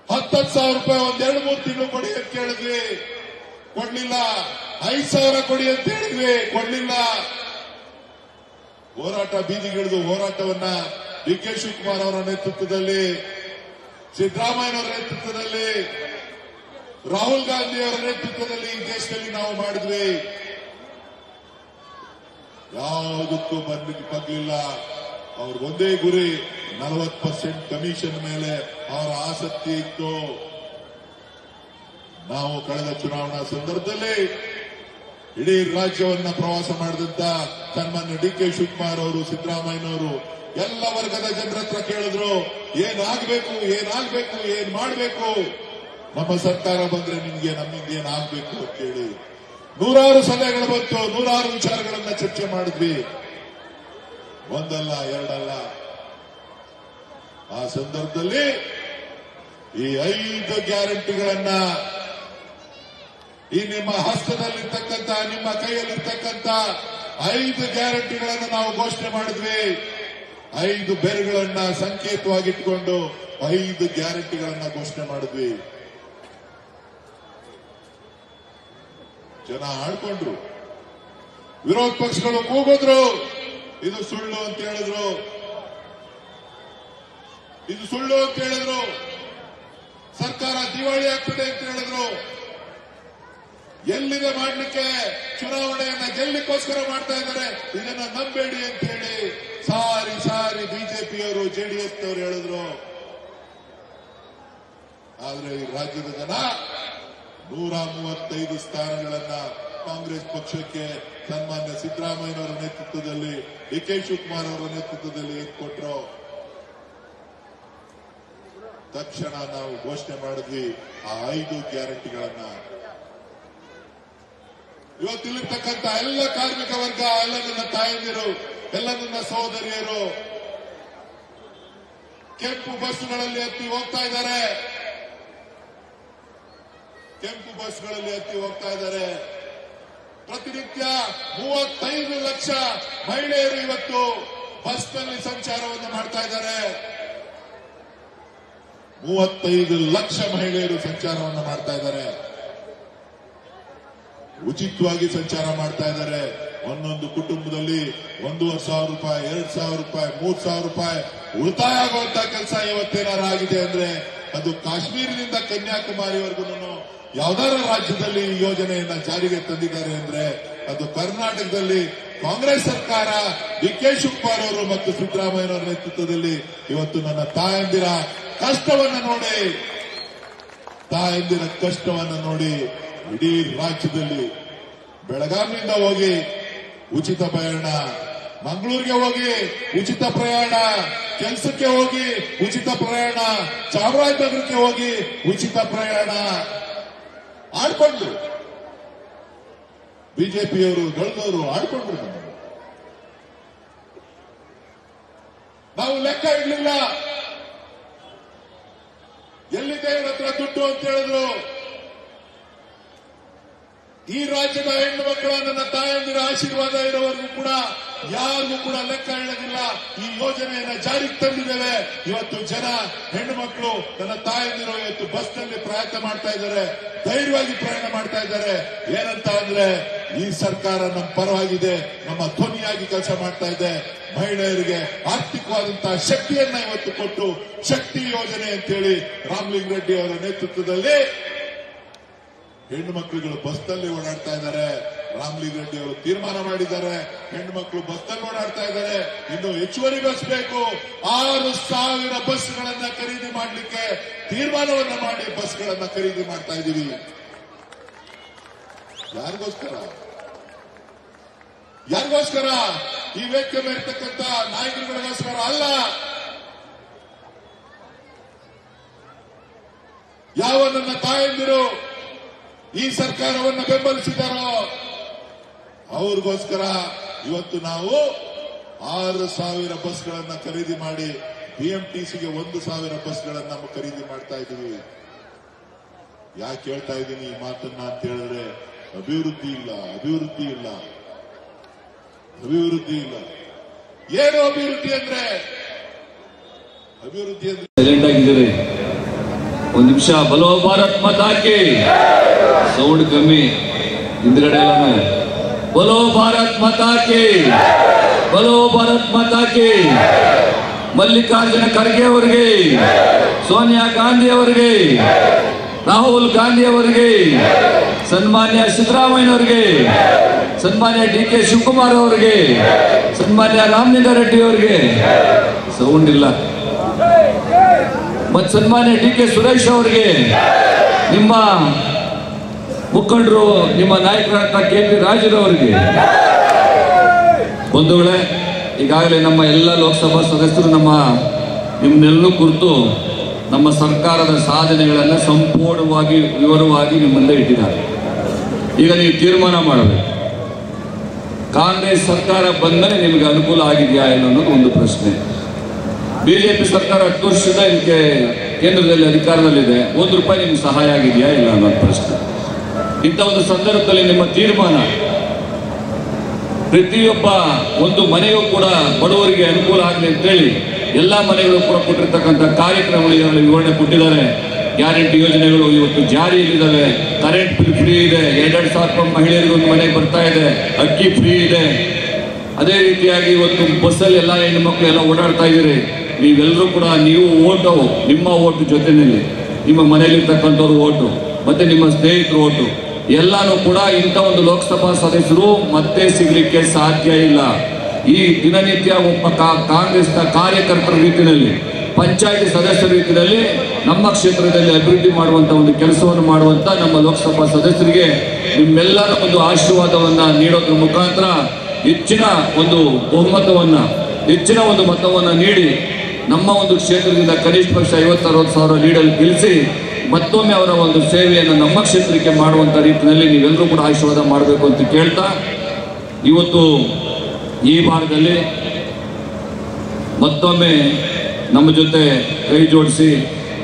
10,000 ರೂಪಾಯಿ ಒಂದ್ 2-3 ತಿಂಗಳು ಕೊಡಿ ಅಂತ ಕೇಳಿದ್ವಿ, ಕೊಡ್ಲಿಲ್ಲ. 5,000 ಕೊಡಿ ಅಂತ ಹೇಳಿದ್ವಿ, ಕೊಡ್ಲಿಲ್ಲ. ಹೋರಾಟ ಬೀದಿಗಿಳಿದು ಹೋರಾಟವನ್ನ ಡಿ.ಕೆ. ಶಿವಕುಮಾರ್ ಅವರ ನೇತೃತ್ವದಲ್ಲಿ, ಸಿದ್ದರಾಮಯ್ಯನವರ ನೇತೃತ್ವದಲ್ಲಿ, ರಾಹುಲ್ ಗಾಂಧಿ ಅವರ ನೇತೃತ್ವದಲ್ಲಿ ಈ ದೇಶದಲ್ಲಿ ನಾವು ಮಾಡಿದ್ವಿ. ಯಾವುದಕ್ಕೂ ಬಗ್ಲಿಲ್ಲ. ಅವ್ರ ಒಂದೇ ಗುರಿ 40% ಕಮಿಷನ್ ಮೇಲೆ ಅವರ ಆಸಕ್ತಿ ಇತ್ತು. ನಾವು ಕಳೆದ ಚುನಾವಣಾ ಸಂದರ್ಭದಲ್ಲಿ ಇಡೀ ರಾಜ್ಯವನ್ನ ಪ್ರವಾಸ ಮಾಡಿದಂತ ಸನ್ಮಾನ್ಯ ಡಿ.ಕೆ. ಶಿವಕುಮಾರ್ ಅವರು, ಸಿದ್ದರಾಮಯ್ಯನವರು ಎಲ್ಲ ವರ್ಗದ ಜನರ ಹತ್ರ ಕೇಳಿದ್ರು, ಏನಾಗಬೇಕು, ಏನಾಗಬೇಕು, ಏನ್ ಮಾಡಬೇಕು, ನಮ್ಮ ಸರ್ಕಾರ ಬಂದ್ರೆ ನಿಮ್ಗೆ ನಮ್ಮಿಂದ ಏನಾಗಬೇಕು ಅಂತ ಹೇಳಿ 100 ಸಲಹೆಗಳು ಬಂತು, 100 ವಿಚಾರಗಳನ್ನ ಚರ್ಚೆ ಮಾಡಿದ್ವಿ. ಒಂದಲ್ಲ, ಎರಡಲ್ಲ. ಆ ಸಂದರ್ಭದಲ್ಲಿ ಈ 5 ಗ್ಯಾರಂಟಿಗಳನ್ನ, ಈ ನಿಮ್ಮ ಹಸ್ತದಲ್ಲಿರ್ತಕ್ಕಂಥ, ನಿಮ್ಮ ಕೈಯಲ್ಲಿರ್ತಕ್ಕಂಥ 5 ಗ್ಯಾರಂಟಿಗಳನ್ನು ನಾವು ಘೋಷಣೆ ಮಾಡಿದ್ವಿ. 5 ಬೆರಗಳನ್ನ ಸಂಕೇತವಾಗಿಟ್ಕೊಂಡು 5 ಗ್ಯಾರಂಟಿಗಳನ್ನ ಘೋಷಣೆ ಮಾಡಿದ್ವಿ. ಜನ ಆಡ್ಕೊಂಡ್ರು. ವಿರೋಧ ಪಕ್ಷಗಳು ಕೂಗಿದ್ರು, ಇದು ಸುಳ್ಳು ಅಂತ ಹೇಳಿದ್ರು, ಇದು ಸುಳ್ಳು ಅಂತ ಹೇಳಿದ್ರು, ಸರ್ಕಾರ ದಿವಾಳಿ ಆಗ್ತದೆ ಅಂತ ಹೇಳಿದ್ರು. ಎಲ್ಲಿದೆ ಮಾಡಲಿಕ್ಕೆ? ಚುನಾವಣೆಯನ್ನ ಗೆಲ್ಲಲಿಕ್ಕೋಸ್ಕರ ಮಾಡ್ತಾ ಇದ್ದಾರೆ, ಇದನ್ನ ನಂಬೇಡಿ ಅಂತ ಹೇಳಿ ಸಾರಿ ಸಾರಿ ಬಿಜೆಪಿಯವರು ಜೆಡಿಎಸ್ನವರು ಹೇಳಿದ್ರು. ಆದ್ರೆ ಈ ರಾಜ್ಯದ ಜನ 135 ಸ್ಥಾನಗಳನ್ನ ಕಾಂಗ್ರೆಸ್ ಪಕ್ಷಕ್ಕೆ ಸನ್ಮಾನ್ಯ ಸಿದ್ದರಾಮಯ್ಯನವರ ನೇತೃತ್ವದಲ್ಲಿ, ಡಿ.ಕೆ. ಶಿವಕುಮಾರ್ ಅವರ ನೇತೃತ್ವದಲ್ಲಿ ಕೊಟ್ಟರು. ತಕ್ಷಣ ನಾವು ಘೋಷಣೆ ಮಾಡಿದ್ವಿ ಆ 5 ಗ್ಯಾರಂಟಿಗಳನ್ನ. ಇವತ್ತಿಲ್ಲಿರ್ತಕ್ಕಂಥ ಎಲ್ಲ ಕಾರ್ಮಿಕ ವರ್ಗ, ಎಲ್ಲ ನನ್ನ ತಾಯಂದಿರು, ಎಲ್ಲ ನನ್ನ ಸಹೋದರಿಯರು ಕೆಂಪು ಬಸ್ಗಳಲ್ಲಿ ಹತ್ತಿ ಹೋಗ್ತಾ ಇದ್ದಾರೆ, ಕೆಂಪು ಬಸ್ಗಳಲ್ಲಿ ಹತ್ತಿ ಹೋಗ್ತಾ ಇದ್ದಾರೆ. ಪ್ರತಿನಿತ್ಯ 35 ಲಕ್ಷ ಮಹಿಳೆಯರು ಇವತ್ತು ಬಸ್ನಲ್ಲಿ ಸಂಚಾರವನ್ನು ಮಾಡ್ತಾ ಇದ್ದಾರೆ. 35 ಲಕ್ಷ ಮಹಿಳೆಯರು ಸಂಚಾರವನ್ನು ಮಾಡ್ತಾ ಇದ್ದಾರೆ, ಉಚಿತವಾಗಿ ಸಂಚಾರ ಮಾಡ್ತಾ ಇದ್ದಾರೆ. ಒಂದೊಂದು ಕುಟುಂಬದಲ್ಲಿ 1,500 ರೂಪಾಯಿ, 2,000 ರೂಪಾಯಿ, 3,000 ರೂಪಾಯಿ ಉಳಿತಾಯ ಆಗುವಂತ ಕೆಲಸ ಇವತ್ತೇನಾರು ಆಗಿದೆ ಅಂದ್ರೆ ಅದು ಕಾಶ್ಮೀರದಿಂದ ಕನ್ಯಾಕುಮಾರಿವರೆಗೂ ಯಾವ್ದಾರ ರಾಜ್ಯದಲ್ಲಿ ಈ ಯೋಜನೆಯನ್ನ ಜಾರಿಗೆ ತಂದಿದ್ದಾರೆ ಅಂದ್ರೆ ಅದು ಕರ್ನಾಟಕದಲ್ಲಿ ಕಾಂಗ್ರೆಸ್ ಸರ್ಕಾರ, ಡಿ.ಕೆ. ಶಿವಕುಮಾರ್ ಅವರು ಮತ್ತು ಸಿದ್ದರಾಮಯ್ಯನವರ ನೇತೃತ್ವದಲ್ಲಿ ಇವತ್ತು ನನ್ನ ತಾಯಂದಿರ ಕಷ್ಟವನ್ನು ನೋಡಿ, ತಾಯಂದಿರ ಕಷ್ಟವನ್ನು ನೋಡಿ ಇಡೀ ರಾಜ್ಯದಲ್ಲಿ ಬೆಳಗಾವಿಯಿಂದ ಹೋಗಿ ಉಚಿತ ಪ್ರಯಾಣ, ಮಂಗಳೂರಿಗೆ ಹೋಗಿ ಉಚಿತ ಪ್ರಯಾಣ, ಕೆಲಸಕ್ಕೆ ಹೋಗಿ ಉಚಿತ ಪ್ರಯಾಣ, ಚಾಮರಾಜನಗರಕ್ಕೆ ಹೋಗಿ ಉಚಿತ ಪ್ರಯಾಣ ಆಡ್ಕೊಂಡ್ರು. ಬಿಜೆಪಿಯವರು ಗಳಿದವರು ಆಡ್ಕೊಂಡ್ರು. ನಾವು ಲೆಕ್ಕ ಇಡ್ಲಿಲ್ಲ, ಎಲ್ಲಿದೆ ಇವ್ರ ಹತ್ರ ದುಡ್ಡು ಅಂತ ಹೇಳಿದ್ರು. ಈ ರಾಜ್ಯದ ಹೆಣ್ಣು ಮಕ್ಕಳ, ನನ್ನ ತಾಯಂದಿರ ಆಶೀರ್ವಾದ ಇರೋವರೆಗೂ ಕೂಡ ಯಾರಿಗೂ ಕೂಡ ಲೆಕ್ಕ ಹೇಳೋದಿಲ್ಲ. ಈ ಯೋಜನೆಯನ್ನ ಜಾರಿಗೆ ತಂದಿದ್ದೇವೆ. ಇವತ್ತು ಜನ, ಹೆಣ್ಣು ಮಕ್ಕಳು, ನನ್ನ ತಾಯಂದಿರು ಇವತ್ತು ಬಸ್ನಲ್ಲಿ ಪ್ರಯತ್ನ ಮಾಡ್ತಾ ಇದ್ದಾರೆ, ಧೈರ್ಯವಾಗಿ ಪ್ರಯಾಣ ಮಾಡ್ತಾ ಇದ್ದಾರೆ. ಏನಂತ ಅಂದ್ರೆ ಈ ಸರ್ಕಾರ ನಮ್ಮ ಪರವಾಗಿದೆ, ನಮ್ಮ ಧ್ವನಿಯಾಗಿ ಕೆಲಸ ಮಾಡ್ತಾ ಇದೆ. ಮಹಿಳೆಯರಿಗೆ ಆರ್ಥಿಕವಾದಂತಹ ಶಕ್ತಿಯನ್ನ ಇವತ್ತು ಕೊಟ್ಟು ಶಕ್ತಿ ಯೋಜನೆ ಅಂತೇಳಿ ರಾಮಲಿಂಗ ರೆಡ್ಡಿ ಅವರ ನೇತೃತ್ವದಲ್ಲಿ ಹೆಣ್ಣು ಮಕ್ಕಳುಗಳು ಬಸ್ನಲ್ಲಿ ಓಡಾಡ್ತಾ ಇದ್ದಾರೆ. ರಾಮಲಿಂಗ ರೆಡ್ಡಿ ಅವರು ತೀರ್ಮಾನ ಮಾಡಿದ್ದಾರೆ, ಹೆಣ್ಣು ಮಕ್ಕಳು ಬಸ್ನಲ್ಲಿ ಓಡಾಡ್ತಾ ಇದ್ದಾರೆ. ಇನ್ನು ಹೆಚ್ಚುವರಿ ಬಸ್ ಬೇಕು, 6,000 ಬಸ್ಗಳನ್ನ ಖರೀದಿ ಮಾಡಲಿಕ್ಕೆ ತೀರ್ಮಾನವನ್ನ ಮಾಡಿ ಬಸ್ಗಳನ್ನ ಖರೀದಿ ಮಾಡ್ತಾ ಇದ್ದೀವಿ. ಯಾರಿಗೋಸ್ಕರ? ಯಾರಿಗೋಸ್ಕರ? ಈ ವೇದಿಕೆ ಮೇಲಿರ್ತಕ್ಕಂಥ ನಾಯಕರುಗಳಿಗೋಸ್ಕರ ಅಲ್ಲ. ಯಾವ ನನ್ನ ತಾಯಂದಿರು ಈ ಸರ್ಕಾರವನ್ನು ಬೆಂಬಲಿಸಿದಾರೋ ಅವ್ರಿಗೋಸ್ಕರ ಇವತ್ತು ನಾವು 6,000 ಬಸ್ಗಳನ್ನ ಖರೀದಿ ಮಾಡಿ ಬಿಎಂಟಿಸಿಗೆ 1,000 ಬಸ್ಗಳನ್ನ ನಾವು ಖರೀದಿ ಮಾಡ್ತಾ ಇದ್ದೀವಿ. ಯಾಕೆ ಹೇಳ್ತಾ ಇದ್ದೀನಿ ಈ ಮಾತನ್ನ ಅಂತ ಹೇಳಿದ್ರೆ, ಅಭಿವೃದ್ಧಿ ಇಲ್ಲ, ಅಭಿವೃದ್ಧಿ ಇಲ್ಲ, ಅಭಿವೃದ್ಧಿ ಇಲ್ಲ. ಏನು ಅಭಿವೃದ್ಧಿ ಅಂದ್ರೆ? ಅಭಿವೃದ್ಧಿ ಅಂದ್ರೆ ಸೈಲೆಂಟ್ ಆಗಿದ್ದೀರಿ. ಒಂದು ನಿಮಿಷ. ಬಲೋ ಭಾರತ್ ಮಾತಾಕಿ. ಸೌಂಡ್ ಕಮ್ಮಿ ಹಿಂದ್ಗಡೆ ಎಲ್ಲ. ಬಲೋ ಭಾರತ್ ಮಾತಾಕಿ, ಬಲೋ ಭಾರತ್ ಮಾತಾಕಿ. ಮಲ್ಲಿಕಾರ್ಜುನ ಖರ್ಗೆ ಅವರಿಗೆ, ಸೋನಿಯಾ ಗಾಂಧಿ ಅವರಿಗೆ, ರಾಹುಲ್ ಗಾಂಧಿ ಅವರಿಗೆ, ಸನ್ಮಾನ್ಯ ಸಿದ್ದರಾಮಯ್ಯನವರಿಗೆ, ಸನ್ಮಾನ್ಯ ಡಿ.ಕೆ. ಶಿವಕುಮಾರ್ ಅವರಿಗೆ, ಸನ್ಮಾನ್ಯ ರಾಮಲಿಂಗ ರೆಡ್ಡಿ ಅವರಿಗೆ. ಸೌಂಡ್ ಇಲ್ಲ. ಮತ್ತು ಸನ್ಮಾನ್ಯ ಡಿ.ಕೆ. ಸುರೇಶ್ ಅವರಿಗೆ, ನಿಮ್ಮ ಮುಖಂಡರು, ನಿಮ್ಮ ನಾಯಕರಾದ ಕೆ.ಪಿ. ರಾಜುರವರಿಗೆ. ಬಂಧುಗಳೇ, ಈಗಾಗಲೇ ನಮ್ಮ ಎಲ್ಲ ಲೋಕಸಭಾ ಸದಸ್ಯರು ನಿಮ್ಮನ್ನೆಲ್ಲೂ ಕುರಿತು ನಮ್ಮ ಸರ್ಕಾರದ ಸಾಧನೆಗಳನ್ನು ಸಂಪೂರ್ಣವಾಗಿ ವಿವರವಾಗಿ ನಿಮ್ಮ ಮುಂದೆ ಇಟ್ಟಿದ್ದಾರೆ. ಈಗ ನೀವು ತೀರ್ಮಾನ ಮಾಡಬೇಕು. ಕಾಂಗ್ರೆಸ್ ಸರ್ಕಾರ ಬಂದರೆ ನಿಮಗೆ ಅನುಕೂಲ ಆಗಿದೆಯಾ ಅನ್ನೋದು ಒಂದು ಪ್ರಶ್ನೆ. ಬಿಜೆಪಿ ಸರ್ಕಾರ 10 ವರ್ಷದಿಂದ ಇದಕ್ಕೆ ಕೇಂದ್ರದಲ್ಲಿ ಅಧಿಕಾರದಲ್ಲಿದೆ, ₹1 ನಿಮ್ಗೆ ಸಹಾಯ ಆಗಿದೆಯಾ ಇಲ್ಲ ಅನ್ನೋದು ಪ್ರಶ್ನೆ. ಇಂಥ ಒಂದು ಸಂದರ್ಭದಲ್ಲಿ ನಿಮ್ಮ ತೀರ್ಮಾನ ಪ್ರತಿಯೊಬ್ಬ ಒಂದು ಮನೆಗೂ ಕೂಡ ಬಡವರಿಗೆ ಅನುಕೂಲ ಆಗಲಿ ಅಂತೇಳಿ ಎಲ್ಲ ಮನೆಗಳು ಕೂಡ ಕೊಟ್ಟಿರ್ತಕ್ಕಂಥ ಕಾರ್ಯಕ್ರಮಗಳು ವಿವರಣೆ ಕೊಟ್ಟಿದ್ದಾರೆ. ಗ್ಯಾರಂಟಿ ಯೋಜನೆಗಳು ಇವತ್ತು ಜಾರಿಯಲ್ಲಿದ್ದಾವೆ. ಕರೆಂಟ್ ಬಿಲ್ ಫ್ರೀ ಇದೆ, 2,000 ರೂಪಾಯಿ ಮಹಿಳೆಯರಿಗೆ ಒಂದು ಮನೆಗೆ ಬರ್ತಾ ಇದೆ, ಅಕ್ಕಿ ಫ್ರೀ ಇದೆ. ಅದೇ ರೀತಿಯಾಗಿ ಇವತ್ತು ಬಸ್ಸಲ್ಲಿ ಎಲ್ಲ ಹೆಣ್ಣು ಮಕ್ಕಳು ಎಲ್ಲ ಓಡಾಡ್ತಾ ಇದ್ದೀರಿ. ನೀವೆಲ್ಲರೂ ಕೂಡ ನೀವು ಓಟು, ನಿಮ್ಮ ಓಟು ಜೊತೆಯಲ್ಲಿ ನಿಮ್ಮ ಮನೆಯಲ್ಲಿರ್ತಕ್ಕಂಥವ್ರು ಓಟು ಮತ್ತು ನಿಮ್ಮ ಸ್ನೇಹಿತರು ಓಟು ಎಲ್ಲನೂ ಕೂಡ ಇಂಥ ಒಂದು ಲೋಕಸಭಾ ಸದಸ್ಯರು ಮತ್ತೆ ಸಿಗಲಿಕ್ಕೆ ಸಾಧ್ಯ ಇಲ್ಲ. ಈ ದಿನನಿತ್ಯ ಒಬ್ಬ ಕಾಂಗ್ರೆಸ್ನ ಕಾರ್ಯಕರ್ತರ ರೀತಿಯಲ್ಲಿ, ಪಂಚಾಯತಿ ಸದಸ್ಯರ ರೀತಿಯಲ್ಲಿ ನಮ್ಮ ಕ್ಷೇತ್ರದಲ್ಲಿ ಅಭಿವೃದ್ಧಿ ಮಾಡುವಂಥ ಒಂದು ಕೆಲಸವನ್ನು ಮಾಡುವಂಥ ನಮ್ಮ ಲೋಕಸಭಾ ಸದಸ್ಯರಿಗೆ ನಿಮ್ಮೆಲ್ಲರ ಒಂದು ಆಶೀರ್ವಾದವನ್ನು ನೀಡೋದ್ರ ಮುಖಾಂತರ ಹೆಚ್ಚಿನ ಒಂದು ಬಹುಮತವನ್ನು, ಹೆಚ್ಚಿನ ಒಂದು ಮತವನ್ನು ನೀಡಿ ನಮ್ಮ ಒಂದು ಕ್ಷೇತ್ರದಿಂದ ಕನಿಷ್ಠ ಪಕ್ಷ 50-60 ಸಾವಿರ ಲೀಡಲ್ಲಿ ಗೆಲ್ಲಿಸಿ ಮತ್ತೊಮ್ಮೆ ಅವರ ಒಂದು ಸೇವೆಯನ್ನು ನಮ್ಮ ಕ್ಷೇತ್ರಕ್ಕೆ ಮಾಡುವಂಥ ರೀತಿಯಲ್ಲಿ ನೀವೆಲ್ಲರೂ ಕೂಡ ಆಶೀರ್ವಾದ ಮಾಡಬೇಕು ಅಂತ ಕೇಳ್ತಾ, ಇವತ್ತು ಈ ಭಾಗದಲ್ಲಿ ಮತ್ತೊಮ್ಮೆ ನಮ್ಮ ಜೊತೆ ಕೈ ಜೋಡಿಸಿ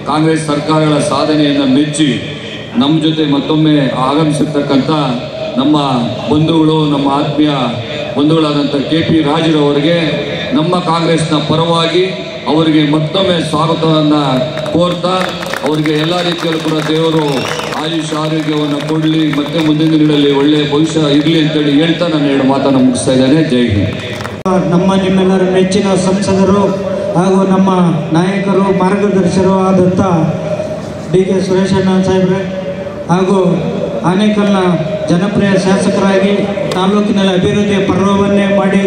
ಕಾಂಗ್ರೆಸ್ ಸರ್ಕಾರಗಳ ಸಾಧನೆಯನ್ನು ಮೆಚ್ಚಿ ನಮ್ಮ ಜೊತೆ ಮತ್ತೊಮ್ಮೆ ಆಗಮಿಸಿರ್ತಕ್ಕಂಥ ನಮ್ಮ ಬಂಧುಗಳು, ನಮ್ಮ ಆತ್ಮೀಯ ಬಂಧುಗಳಾದಂಥ KP ರಾಜುರವರಿಗೆ ನಮ್ಮ ಕಾಂಗ್ರೆಸ್ನ ಪರವಾಗಿ ಅವರಿಗೆ ಮತ್ತೊಮ್ಮೆ ಸ್ವಾಗತವನ್ನು ಕೋರ್ತಾ, ಅವರಿಗೆ ಎಲ್ಲ ರೀತಿಯಲ್ಲೂ ಕೂಡ ದೇವರು ಆಯುಷ್ ಆರೋಗ್ಯವನ್ನು ಕೊಡಲಿ, ಮತ್ತೆ ಮುಂದಿನ ದಿನಗಳಲ್ಲಿ ಒಳ್ಳೆಯ ಭವಿಷ್ಯ ಇರಲಿ ಅಂತೇಳಿ ಹೇಳ್ತಾ ನಾನು 2 ಮಾತನ್ನು ಮುಗಿಸ್ತಾ ಇದ್ದೇನೆ. ಜೈ ಹಿಂದ್. ನಮ್ಮ ನಿಮ್ಮೆಲ್ಲರ ನೆಚ್ಚಿನ ಸಂಸದರು ಹಾಗೂ ನಮ್ಮ ನಾಯಕರು, ಮಾರ್ಗದರ್ಶಕರು ಆದಂಥ DK ಸುರೇಶಣ್ಣ ಸಾಹೇಬ್ರೆ ಹಾಗೂ ಆನೇಕಲ್ನ ಜನಪ್ರಿಯ ಶಾಸಕರಾಗಿ ತಾಲೂಕಿನಲ್ಲಿ ಅಭಿವೃದ್ಧಿಯ ಪರ್ವವನ್ನೇ ಮಾಡಿ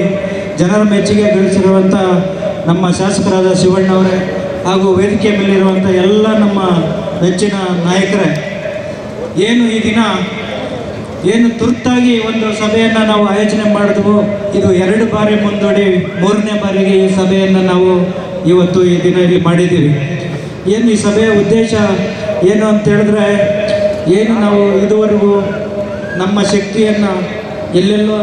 ಜನರ ಮೆಚ್ಚುಗೆ ಗಳಿಸಿರುವಂಥ ನಮ್ಮ ಶಾಸಕರಾದ ಶಿವಣ್ಣವರೇ ಹಾಗೂ ವೇದಿಕೆ ಮೇಲಿರುವಂಥ ಎಲ್ಲ ನಮ್ಮ ನೆಚ್ಚಿನ ನಾಯಕರೇ, ಏನು ಈ ದಿನ ಏನು ತುರ್ತಾಗಿ ಒಂದು ಸಭೆಯನ್ನು ನಾವು ಆಯೋಜನೆ ಮಾಡಿದ್ವು, ಇದು 2 ಬಾರಿ ಮುಂದೂಡಿ 3ನೇ ಬಾರಿಗೆ ಈ ಸಭೆಯನ್ನು ನಾವು ಇವತ್ತು ಈ ದಿನ ಇಲ್ಲಿ ಮಾಡಿದ್ದೀವಿ. ಏನು ಈ ಸಭೆಯ ಉದ್ದೇಶ ಏನು ಅಂತ ಹೇಳಿದ್ರೆ, ಏನು ನಾವು ಇದುವರೆಗೂ ನಮ್ಮ ಶಕ್ತಿಯನ್ನು ಎಲ್ಲೆಲ್ಲೋ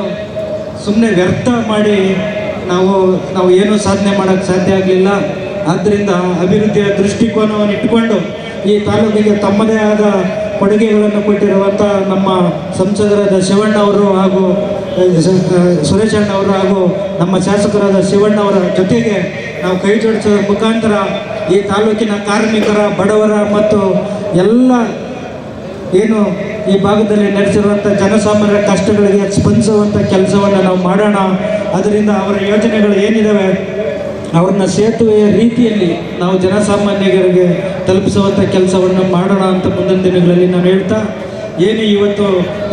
ಸುಮ್ಮನೆ ವ್ಯರ್ಥ ಮಾಡಿ ನಾವು ಏನೂ ಸಾಧನೆ ಮಾಡೋಕ್ಕೆ ಸಾಧ್ಯ ಆಗಲಿಲ್ಲ. ಆದ್ದರಿಂದ ಅಭಿವೃದ್ಧಿಯ ದೃಷ್ಟಿಕೋನವನ್ನು ಇಟ್ಟುಕೊಂಡು ಈ ತಾಲೂಕಿಗೆ ತಮ್ಮದೇ ಆದ ಕೊಡುಗೆಗಳನ್ನು ಕೊಟ್ಟಿರುವಂಥ ನಮ್ಮ ಸಂಸದರಾದ ಶಿವಣ್ಣವರು ಹಾಗೂ ಸುರೇಶಣ್ಣವರು ಹಾಗೂ ನಮ್ಮ ಶಾಸಕರಾದ ಶಿವಣ್ಣವರ ಜೊತೆಗೆ ನಾವು ಕೈ ಜೋಡಿಸೋದ್ರ ಮುಖಾಂತರ ಈ ತಾಲೂಕಿನ ಕಾರ್ಮಿಕರ, ಬಡವರ ಮತ್ತು ಎಲ್ಲ ಏನು ಈ ಭಾಗದಲ್ಲಿ ನಡೆಸಿರುವಂಥ ಜನಸಾಮಾನ್ಯರ ಕಷ್ಟಗಳಿಗೆ ಸ್ಪಂದಿಸುವಂಥ ಕೆಲಸವನ್ನು ನಾವು ಮಾಡೋಣ. ಅದರಿಂದ ಅವರ ಯೋಜನೆಗಳು ಏನಿದ್ದಾವೆ ಅವ್ರನ್ನ ಸೇತುವೆಯ ರೀತಿಯಲ್ಲಿ ನಾವು ಜನಸಾಮಾನ್ಯರಿಗೆ ತಲುಪಿಸುವಂಥ ಕೆಲಸವನ್ನು ಮಾಡೋಣ ಅಂತ ಮುಂದಿನ ದಿನಗಳಲ್ಲಿ ನಾನು ಹೇಳ್ತಾ, ಏನು ಇವತ್ತು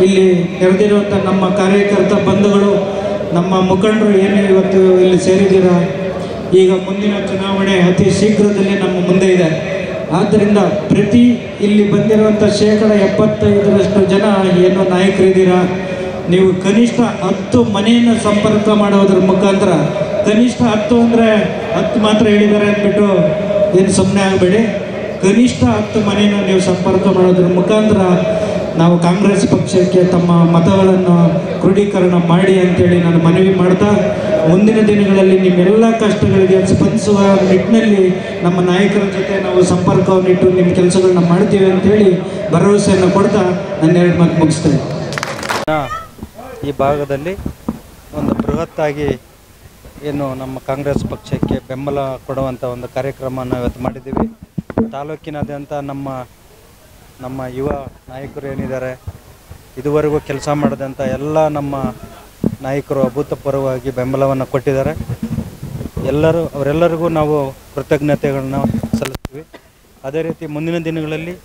ಇಲ್ಲಿ ನೆರೆದಿರುವಂಥ ನಮ್ಮ ಕಾರ್ಯಕರ್ತ ಬಂಧುಗಳು, ನಮ್ಮ ಮುಖಂಡರು ಏನು ಇವತ್ತು ಇಲ್ಲಿ ಸೇರಿದ್ದೀರಾ, ಈಗ ಮುಂದಿನ ಚುನಾವಣೆ ಅತಿ ಶೀಘ್ರದಲ್ಲಿ ನಮ್ಮ ಮುಂದೆ ಇದೆ. ಆದ್ದರಿಂದ ಪ್ರತಿ ಇಲ್ಲಿ ಬಂದಿರುವಂಥ 75% ಜನ ಏನು ನಾಯಕರಿದ್ದೀರಾ, ನೀವು ಕನಿಷ್ಠ 10 ಮನೆಯನ್ನು ಸಂಪರ್ಕ ಮಾಡೋದ್ರ ಮುಖಾಂತರ, ಕನಿಷ್ಠ 10 ಅಂದರೆ 10 ಮಾತ್ರ ಹೇಳಿದ್ದಾರೆ ಅಂದ್ಬಿಟ್ಟು ಏನು ಸುಮ್ಮನೆ ಆಗಬೇಡಿ, ಕನಿಷ್ಠ 10 ಮನೆಯನ್ನು ನೀವು ಸಂಪರ್ಕ ಮಾಡೋದ್ರ ಮುಖಾಂತರ ನಾವು ಕಾಂಗ್ರೆಸ್ ಪಕ್ಷಕ್ಕೆ ತಮ್ಮ ಮತಗಳನ್ನು ಕ್ರೋಢೀಕರಣ ಮಾಡಿ ಅಂತೇಳಿ ನಾನು ಮನವಿ ಮಾಡ್ತಾ, ಮುಂದಿನ ದಿನಗಳಲ್ಲಿ ನಿಮ್ಮೆಲ್ಲ ಕಷ್ಟಗಳಿಗೆ ಸ್ಪಂದಿಸುವ ನಿಟ್ಟಿನಲ್ಲಿ ನಮ್ಮ ನಾಯಕರ ಜೊತೆ ನಾವು ಸಂಪರ್ಕವನ್ನಿಟ್ಟು ನಿಮ್ಮ ಕೆಲಸಗಳನ್ನ ಮಾಡ್ತೀವಿ ಅಂತೇಳಿ ಭರವಸೆಯನ್ನು ಕೊಡ್ತಾ ನನ್ನ 2 ಮಾತು ಮುಗಿಸ್ತೇನೆ. ಈ ಭಾಗದಲ್ಲಿ ಒಂದು ಬೃಹತ್ತಾಗಿ ಏನು ನಮ್ಮ ಕಾಂಗ್ರೆಸ್ ಪಕ್ಷಕ್ಕೆ ಬೆಂಬಲ ಕೊಡುವಂಥ ಒಂದು ಕಾರ್ಯಕ್ರಮವನ್ನು ಇವತ್ತು ಮಾಡಿದ್ದೀವಿ. ತಾಲೂಕಿನಾದ್ಯಂತ ನಮ್ಮ ಯುವ ನಾಯಕರು ಏನಿದ್ದಾರೆ, ಇದುವರೆಗೂ ಕೆಲಸ ಮಾಡಿದಂಥ ಎಲ್ಲ ನಮ್ಮ ನಾಯಕರು ಅಭೂತಪೂರ್ವವಾಗಿ ಬೆಂಬಲವನ್ನು ಕೊಟ್ಟಿದ್ದಾರೆ. ಅವರೆಲ್ಲರಿಗೂ ನಾವು ಕೃತಜ್ಞತೆಗಳನ್ನ ಸಲ್ಲಿಸ್ತೀವಿ. ಅದೇ ರೀತಿ ಮುಂದಿನ ದಿನಗಳಲ್ಲಿ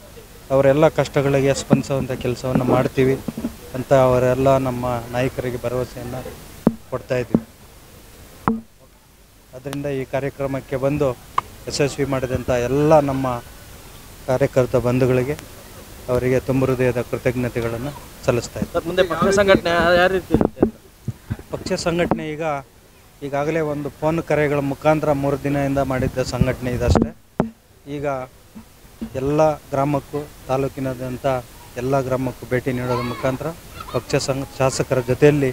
ಅವರೆಲ್ಲ ಕಷ್ಟಗಳಿಗೆ ಸ್ಪಂದಿಸುವಂಥ ಕೆಲಸವನ್ನು ಮಾಡ್ತೀವಿ ಅಂತ ಅವರೆಲ್ಲ ನಮ್ಮ ನಾಯಕರಿಗೆ ಭರವಸೆಯನ್ನು ಕೊಡ್ತಾಯಿದ್ದೀವಿ. ಅದರಿಂದ ಈ ಕಾರ್ಯಕ್ರಮಕ್ಕೆ ಬಂದು ಯಶಸ್ವಿ ಮಾಡಿದಂಥ ಎಲ್ಲ ನಮ್ಮ ಕಾರ್ಯಕರ್ತ ಬಂಧುಗಳಿಗೆ ಅವರಿಗೆ ತುಂಬ ಹೃದಯದ ಕೃತಜ್ಞತೆಗಳನ್ನು ಸಲ್ಲಿಸ್ತಾ ಇದ್ದೀವಿ. ಮುಂದೆ ಪಕ್ಷ ಸಂಘಟನೆ ಯಾವ ರೀತಿ ಇರುತ್ತೆ? ಪಕ್ಷ ಸಂಘಟನೆ ಈಗಾಗಲೇ ಒಂದು ಫೋನ್ ಕರೆಗಳ ಮುಖಾಂತರ 3 ದಿನದಿಂದ ಮಾಡಿದ್ದ ಸಂಘಟನೆ ಇದಷ್ಟೇ. ಈಗ ಎಲ್ಲ ಗ್ರಾಮಕ್ಕೂ, ತಾಲೂಕಿನಾದ್ಯಂತ ಎಲ್ಲ ಗ್ರಾಮಕ್ಕೂ ಭೇಟಿ ನೀಡೋದ್ರ ಮುಖಾಂತರ ಶಾಸಕರ ಜೊತೆಯಲ್ಲಿ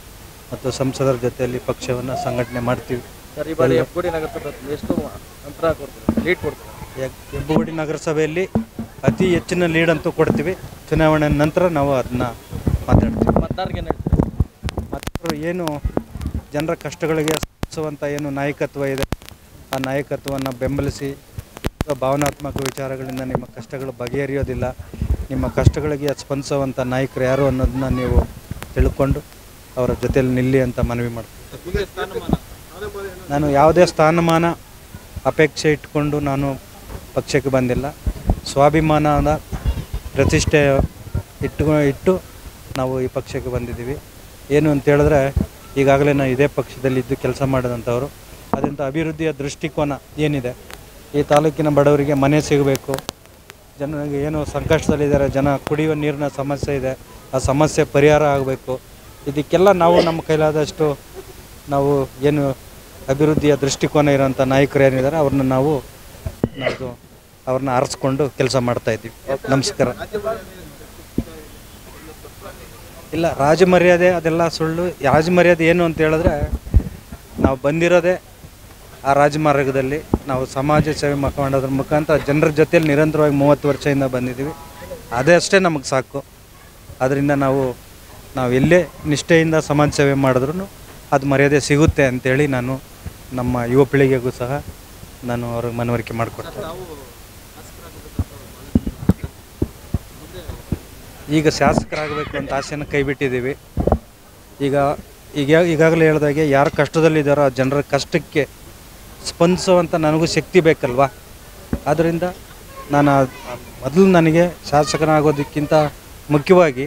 ಮತ್ತು ಸಂಸದರ ಜೊತೆಯಲ್ಲಿ ಪಕ್ಷವನ್ನು ಸಂಘಟನೆ ಮಾಡ್ತೀವಿ. ಸರ್, ಈ ಬಾರಿ ಹೆಬ್ಬಗೋಡಿ ನಗರಸಭೆ ಎಷ್ಟು ಅಂತರ ಕೊಡ್ತೀವಿ, ಲೀಡ್ ಕೊಡ್ತೀವಿ? ಹೆಬ್ಬಗೋಡಿ ನಗರಸಭೆಯಲ್ಲಿ ಅತಿ ಹೆಚ್ಚಿನ ಲೀಡ್ ಅಂತೂ ಕೊಡ್ತೀವಿ. ಚುನಾವಣೆ ನಂತರ ನಾವು ಅದನ್ನ ಮಾತಾಡ್ತೀವಿ. ಮತದಾರರಿಗೆ ಏನು ಹೇಳ್ತೀವಿ? ಮತದಾರರು ಏನು ಜನರ ಕಷ್ಟಗಳಿಗೆ ಸ್ಪಂದಿಸುವಂಥ ಏನು ನಾಯಕತ್ವ ಇದೆ, ಆ ನಾಯಕತ್ವವನ್ನು ಬೆಂಬಲಿಸಿ ಭಾವನಾತ್ಮಕ ವಿಚಾರಗಳಿಂದ ನಿಮ್ಮ ಕಷ್ಟಗಳು ಬಗೆಹರಿಯೋದಿಲ್ಲ. ನಿಮ್ಮ ಕಷ್ಟಗಳಿಗೆ ಸ್ಪಂದಿಸುವಂಥ ನಾಯಕರು ಯಾರು ಅನ್ನೋದನ್ನ ನೀವು ತಿಳ್ಕೊಂಡು ಅವರ ಜೊತೆಯಲ್ಲಿ ನಿಲ್ಲಿ ಅಂತ ಮನವಿ ಮಾಡ್ತೀನಿ. ನಾನು ಯಾವುದೇ ಸ್ಥಾನಮಾನ ಅಪೇಕ್ಷೆ ಇಟ್ಕೊಂಡು ನಾನು ಪಕ್ಷಕ್ಕೆ ಬಂದಿಲ್ಲ. ಸ್ವಾಭಿಮಾನದ ಪ್ರತಿಷ್ಠೆ ಇಟ್ಟು ನಾವು ಈ ಪಕ್ಷಕ್ಕೆ ಬಂದಿದ್ದೀವಿ. ಏನು ಅಂತ ಹೇಳಿದ್ರೆ ಈಗಾಗಲೇ ನಾವು ಇದೇ ಪಕ್ಷದಲ್ಲಿದ್ದು ಕೆಲಸ ಮಾಡಿದಂಥವ್ರು. ಅದರಿಂದ ಅಭಿವೃದ್ಧಿಯ ದೃಷ್ಟಿಕೋನ ಏನಿದೆ, ಈ ತಾಲೂಕಿನ ಬಡವರಿಗೆ ಮನೆ ಸಿಗಬೇಕು, ಜನರಿಗೆ ಏನು ಸಂಕಷ್ಟದಲ್ಲಿದ್ದಾರೆ, ಜನ ಕುಡಿಯುವ ನೀರಿನ ಸಮಸ್ಯೆ ಇದೆ, ಆ ಸಮಸ್ಯೆ ಪರಿಹಾರ ಆಗಬೇಕು. ಇದಕ್ಕೆಲ್ಲ ನಾವು ನಮ್ಮ ಕೈಲಾದಷ್ಟು ನಾವು ಏನು ಅಭಿವೃದ್ಧಿಯ ದೃಷ್ಟಿಕೋನ ಇರೋಂಥ ನಾಯಕರು ಏನಿದ್ದಾರೆ ಅವ್ರನ್ನ ಆರಿಸ್ಕೊಂಡು ಕೆಲಸ ಮಾಡ್ತಾಯಿದ್ದೀವಿ. ನಮಸ್ಕಾರ. ಇಲ್ಲ, ರಾಜಮರ್ಯಾದೆ ಅದೆಲ್ಲ ಸುಳ್ಳು. ರಾಜಮರ್ಯಾದೆ ಏನು ಅಂತ ಹೇಳಿದ್ರೆ ನಾವು ಬಂದಿರೋದೇ ಆ ರಾಜಮಾರ್ಗದಲ್ಲಿ. ನಾವು ಸಮಾಜ ಸೇವೆ ಮಾಡೋದ್ರ ಮುಖಾಂತರ ಜನರ ಜೊತೆಯಲ್ಲಿ ನಿರಂತರವಾಗಿ 30 ವರ್ಷದಿಂದ ಬಂದಿದ್ದೀವಿ. ಅದೇ ಅಷ್ಟೇ ನಮಗೆ ಸಾಕು. ಅದರಿಂದ ನಾವು ಎಲ್ಲೇ ನಿಷ್ಠೆಯಿಂದ ಸಮಾಜ ಸೇವೆ ಮಾಡಿದ್ರೂ ಅದು ಮರ್ಯಾದೆ ಸಿಗುತ್ತೆ ಅಂಥೇಳಿ ನಾನು ನಮ್ಮ ಯುವ ಪೀಳಿಗೆಗೂ ಸಹ ನಾನು ಅವ್ರಿಗೆ ಮನವರಿಕೆ ಮಾಡಿಕೊಡ್ತೇನೆ. ಈಗ ಶಾಸಕರಾಗಬೇಕು ಅಂತ ಆಸೆನ ಕೈ ಬಿಟ್ಟಿದ್ದೀವಿ. ಈಗಾಗಲೇ ಹೇಳಿದಾಗೆ ಯಾರು ಕಷ್ಟದಲ್ಲಿದ್ದಾರೋ ಆ ಜನರ ಕಷ್ಟಕ್ಕೆ ಸ್ಪಂದಿಸುವಂಥ ನನಗೂ ಶಕ್ತಿ ಬೇಕಲ್ವ. ಆದ್ದರಿಂದ ಮೊದಲು ನನಗೆ ಶಾಸಕನಾಗೋದಕ್ಕಿಂತ ಮುಖ್ಯವಾಗಿ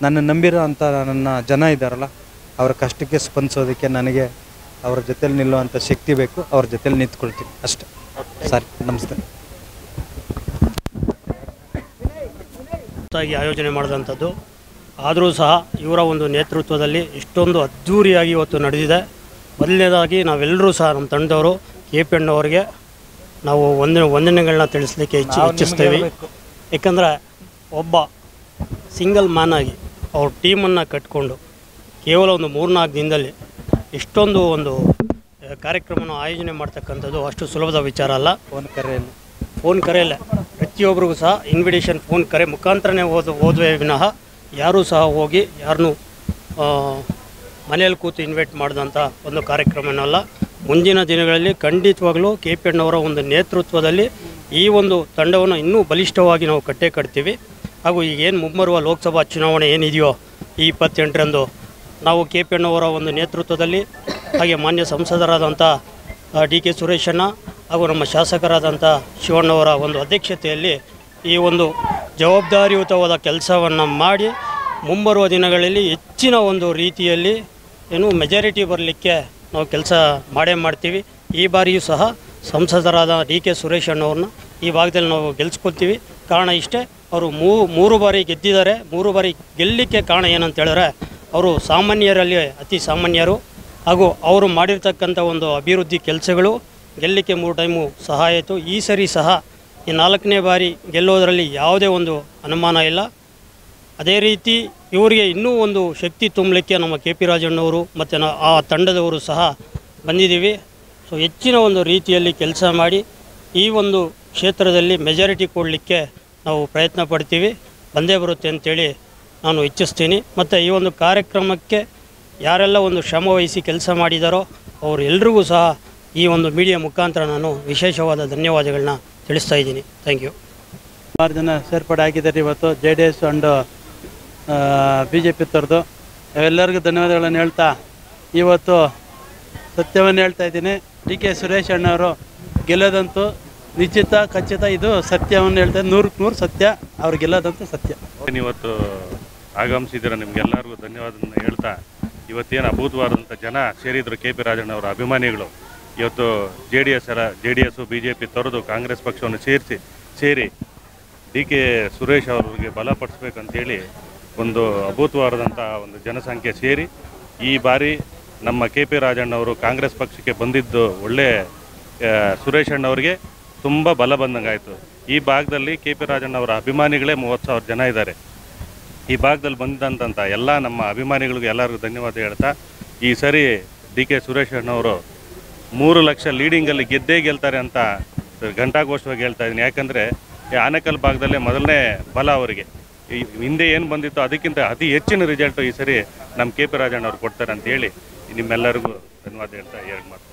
ನನ್ನ ನಂಬಿರೋ ಅಂಥ ನನ್ನ ಜನ ಇದ್ದಾರಲ್ಲ, ಅವರ ಕಷ್ಟಕ್ಕೆ ಸ್ಪಂದಿಸೋದಕ್ಕೆ ನನಗೆ ಅವರ ಜೊತೆಲಿ ನಿಲ್ಲುವಂಥ ಶಕ್ತಿ ಬೇಕು. ಅವ್ರ ಜೊತೆಲಿ ನಿಂತ್ಕೊಳ್ತೀನಿ ಅಷ್ಟೇ. ಸರಿ, ನಮಸ್ತೆ. ಆಯೋಜನೆ ಮಾಡಿದಂಥದ್ದು, ಆದರೂ ಸಹ ಇವರ ಒಂದು ನೇತೃತ್ವದಲ್ಲಿ ಇಷ್ಟೊಂದು ಅದ್ಧೂರಿಯಾಗಿ ಇವತ್ತು ನಡೆದಿದೆ. ಮೊದಲನೇದಾಗಿ ನಾವೆಲ್ಲರೂ ಸಹ ನಮ್ಮ ತಂಡದವರು KP ಅಣ್ಣವರಿಗೆ ನಾವು ವಂದನೆಗಳನ್ನ ತಿಳಿಸ್ಲಿಕ್ಕೆ ಇಚ್ಛಿಸ್ತೇವೆ. ಏಕೆಂದರೆ ಒಬ್ಬ ಸಿಂಗಲ್ ಮ್ಯಾನ್ ಆಗಿ ಅವ್ರ ಟೀಮನ್ನು ಕಟ್ಕೊಂಡು ಕೇವಲ ಒಂದು 3-4 ದಿನದಲ್ಲಿ ಇಷ್ಟೊಂದು ಒಂದು ಕಾರ್ಯಕ್ರಮನ ಆಯೋಜನೆ ಮಾಡ್ತಕ್ಕಂಥದ್ದು ಅಷ್ಟು ಸುಲಭದ ವಿಚಾರ ಅಲ್ಲ. ಫೋನ್ ಕರೆಯಲ್ಲೇ ಪ್ರತಿಯೊಬ್ಬರಿಗೂ ಸಹ ಇನ್ವಿಟೇಷನ್ ಫೋನ್ ಕರೆ ಮುಖಾಂತರನೇ ಓದುವೆ ವಿನಃ ಯಾರೂ ಸಹ ಹೋಗಿ ಯಾರನ್ನೂ ಮನೆಯಲ್ಲಿ ಕೂತು ಇನ್ವೈಟ್ ಮಾಡಿದಂಥ ಒಂದು ಕಾರ್ಯಕ್ರಮನಲ್ಲ. ಮುಂದಿನ ದಿನಗಳಲ್ಲಿ ಖಂಡಿತವಾಗಲೂ KP ಅಣ್ಣವರ ಒಂದು ನೇತೃತ್ವದಲ್ಲಿ ಈ ಒಂದು ತಂಡವನ್ನು ಇನ್ನೂ ಬಲಿಷ್ಠವಾಗಿ ನಾವು ಕಟ್ತೀವಿ. ಹಾಗೂ ಈಗೇನು ಮುಂಬರುವ ಲೋಕಸಭಾ ಚುನಾವಣೆ ಏನಿದೆಯೋ ಈ 28ರಂದು ನಾವು KP ಅಣ್ಣವರ ಒಂದು ನೇತೃತ್ವದಲ್ಲಿ, ಹಾಗೆ ಮಾನ್ಯ ಸಂಸದರಾದಂಥ DK ಸುರೇಶಣ್ಣ ಹಾಗೂ ನಮ್ಮ ಶಾಸಕರಾದಂಥ ಶಿವಣ್ಣವರ ಒಂದು ಅಧ್ಯಕ್ಷತೆಯಲ್ಲಿ ಈ ಒಂದು ಜವಾಬ್ದಾರಿಯುತವಾದ ಕೆಲಸವನ್ನು ಮಾಡಿ ಮುಂಬರುವ ದಿನಗಳಲ್ಲಿ ಹೆಚ್ಚಿನ ಒಂದು ರೀತಿಯಲ್ಲಿ ಮೆಜಾರಿಟಿ ಬರಲಿಕ್ಕೆ ನಾವು ಕೆಲಸ ಮಾಡ್ತೀವಿ. ಈ ಬಾರಿಯೂ ಸಹ ಸಂಸದರಾದ DK ಸುರೇಶಣ್ಣವ್ರನ್ನ ಈ ಭಾಗದಲ್ಲಿ ನಾವು ಗೆಲ್ಲಿಸ್ಕೊಳ್ತೀವಿ. ಕಾರಣ ಇಷ್ಟೇ, ಅವರು 3 ಬಾರಿ ಗೆದ್ದಿದ್ದಾರೆ. 3 ಬಾರಿ ಗೆಲ್ಲಲಿಕ್ಕೆ ಕಾರಣ ಏನಂತ ಹೇಳಿದ್ರೆ ಅವರು ಸಾಮಾನ್ಯರಲ್ಲಿ ಅತಿ ಸಾಮಾನ್ಯರು, ಹಾಗೂ ಅವರು ಮಾಡಿರ್ತಕ್ಕಂಥ ಒಂದು ಅಭಿವೃದ್ಧಿ ಕೆಲಸಗಳು ಗೆಲ್ಲಲಿಕ್ಕೆ 3 ಟೈಮು ಸಹಾಯ ಆಯಿತು. ಈ ಸರಿ ಸಹ ಈ 4ನೇ ಬಾರಿ ಗೆಲ್ಲೋದರಲ್ಲಿ ಯಾವುದೇ ಒಂದು ಅನುಮಾನ ಇಲ್ಲ. ಅದೇ ರೀತಿ ಇವರಿಗೆ ಇನ್ನೂ ಒಂದು ಶಕ್ತಿ ತುಂಬಲಿಕ್ಕೆ ನಮ್ಮ KP ರಾಜಣ್ಣವರು ಮತ್ತು ಆ ತಂಡದವರು ಸಹ ಬಂದಿದ್ದೀವಿ. ಸೊ ಹೆಚ್ಚಿನ ಒಂದು ರೀತಿಯಲ್ಲಿ ಕೆಲಸ ಮಾಡಿ ಈ ಒಂದು ಕ್ಷೇತ್ರದಲ್ಲಿ ಮೆಜಾರಿಟಿ ಕೊಡಲಿಕ್ಕೆ ನಾವು ಪ್ರಯತ್ನ ಪಡ್ತೀವಿ. ಬಂದೇ ಬರುತ್ತೆ ಅಂತೇಳಿ ನಾನು ಇಚ್ಛಿಸ್ತೀನಿ. ಮತ್ತು ಈ ಒಂದು ಕಾರ್ಯಕ್ರಮಕ್ಕೆ ಯಾರೆಲ್ಲ ಒಂದು ಶ್ರಮ ವಹಿಸಿ ಕೆಲಸ ಮಾಡಿದಾರೋ ಅವರೆಲ್ಲರಿಗೂ ಸಹ ಈ ಒಂದು ಮೀಡಿಯಾ ಮುಖಾಂತರ ನಾನು ವಿಶೇಷವಾದ ಧನ್ಯವಾದಗಳನ್ನ ತಿಳಿಸ್ತಾ ಇದ್ದೀನಿ. Thank you. ಸುಮಾರು ಜನ ಸೇರ್ಪಡೆ ಆಗಿದ್ದಾರೆ ಇವತ್ತು JDS ಅಂಡ್ BJP ತರದು. ಎಲ್ಲರಿಗೂ ಧನ್ಯವಾದಗಳನ್ನು ಹೇಳ್ತಾ ಇವತ್ತು ಸತ್ಯವನ್ನು ಹೇಳ್ತಾ ಇದ್ದೀನಿ. DK ಸುರೇಶ್ ಅಣ್ಣವರು ಗೆಲ್ಲೋದಂತೂ ನಿಶ್ಚಿತ, ಖಚಿತ. ಇದು ಸತ್ಯವನ್ನು ಹೇಳ್ತಾ 100ಕ್ಕೆ 100 ಸತ್ಯ. ಅವ್ರು ಗೆಲ್ಲೋದಂತೂ ಸತ್ಯ. ಇವತ್ತು ಆಗಮಿಸಿದ್ದೀರ, ನಿಮ್ಗೆಲ್ಲರಿಗೂ ಧನ್ಯವಾದವನ್ನು ಹೇಳ್ತಾ, ಇವತ್ತೇನು ಅಭೂತವಾದಂಥ ಜನ ಸೇರಿದ್ರು KP ರಾಜಣ್ಣವರ ಅಭಿಮಾನಿಗಳು. ಇವತ್ತು JDS BJP ತೊರೆದು ಕಾಂಗ್ರೆಸ್ ಪಕ್ಷವನ್ನು ಸೇರಿ DK ಸುರೇಶ್ ಅವರಿಗೆ ಬಲಪಡಿಸ್ಬೇಕಂತೇಳಿ ಒಂದು ಅಭೂತವಾದಂಥ ಒಂದು ಜನಸಂಖ್ಯೆ ಸೇರಿ ಈ ಬಾರಿ ನಮ್ಮ KP ರಾಜಣ್ಣವರು ಕಾಂಗ್ರೆಸ್ ಪಕ್ಷಕ್ಕೆ ಬಂದಿದ್ದು ಒಳ್ಳೆ ಸುರೇಶ್ ಅಣ್ಣವ್ರಿಗೆ ತುಂಬ ಬಲ ಬಂದಂಗಾಯಿತು. ಈ ಭಾಗದಲ್ಲಿ KP ರಾಜಣ್ಣವರ ಅಭಿಮಾನಿಗಳೇ 30,000 ಜನ ಇದ್ದಾರೆ. ಈ ಭಾಗದಲ್ಲಿ ಬಂದಂಥ ಎಲ್ಲ ನಮ್ಮ ಅಭಿಮಾನಿಗಳಿಗೂ ಎಲ್ಲರಿಗೂ ಧನ್ಯವಾದ ಹೇಳ್ತಾ, ಈ ಸರಿ DK ಸುರೇಶ್ ಅಣ್ಣವರು 3 ಲಕ್ಷ ಲೀಡಿಂಗಲ್ಲಿ ಗೆಲ್ತಾರೆ ಅಂತ ಘಂಟಾಘೋಷವಾಗಿ ಹೇಳ್ತಾ ಇದ್ದೀನಿ. ಯಾಕಂದರೆ ಈ ಆನೇಕಲ್ ಭಾಗದಲ್ಲೇ ಮೊದಲನೇ ಬಲ ಅವರಿಗೆ. ಹಿಂದೆ ಏನು ಬಂದಿತ್ತು ಅದಕ್ಕಿಂತ ಅತಿ ಹೆಚ್ಚಿನ ರಿಸಲ್ಟು ಈ ಸರಿ ನಮ್ಮ KP ರಾಜಣ್ಣವ್ರು ಕೊಡ್ತಾರೆ ಅಂತೇಳಿ ನಿಮ್ಮೆಲ್ಲರಿಗೂ ಧನ್ಯವಾದ ಹೇಳ್ತಾ 2 ಮಾತು.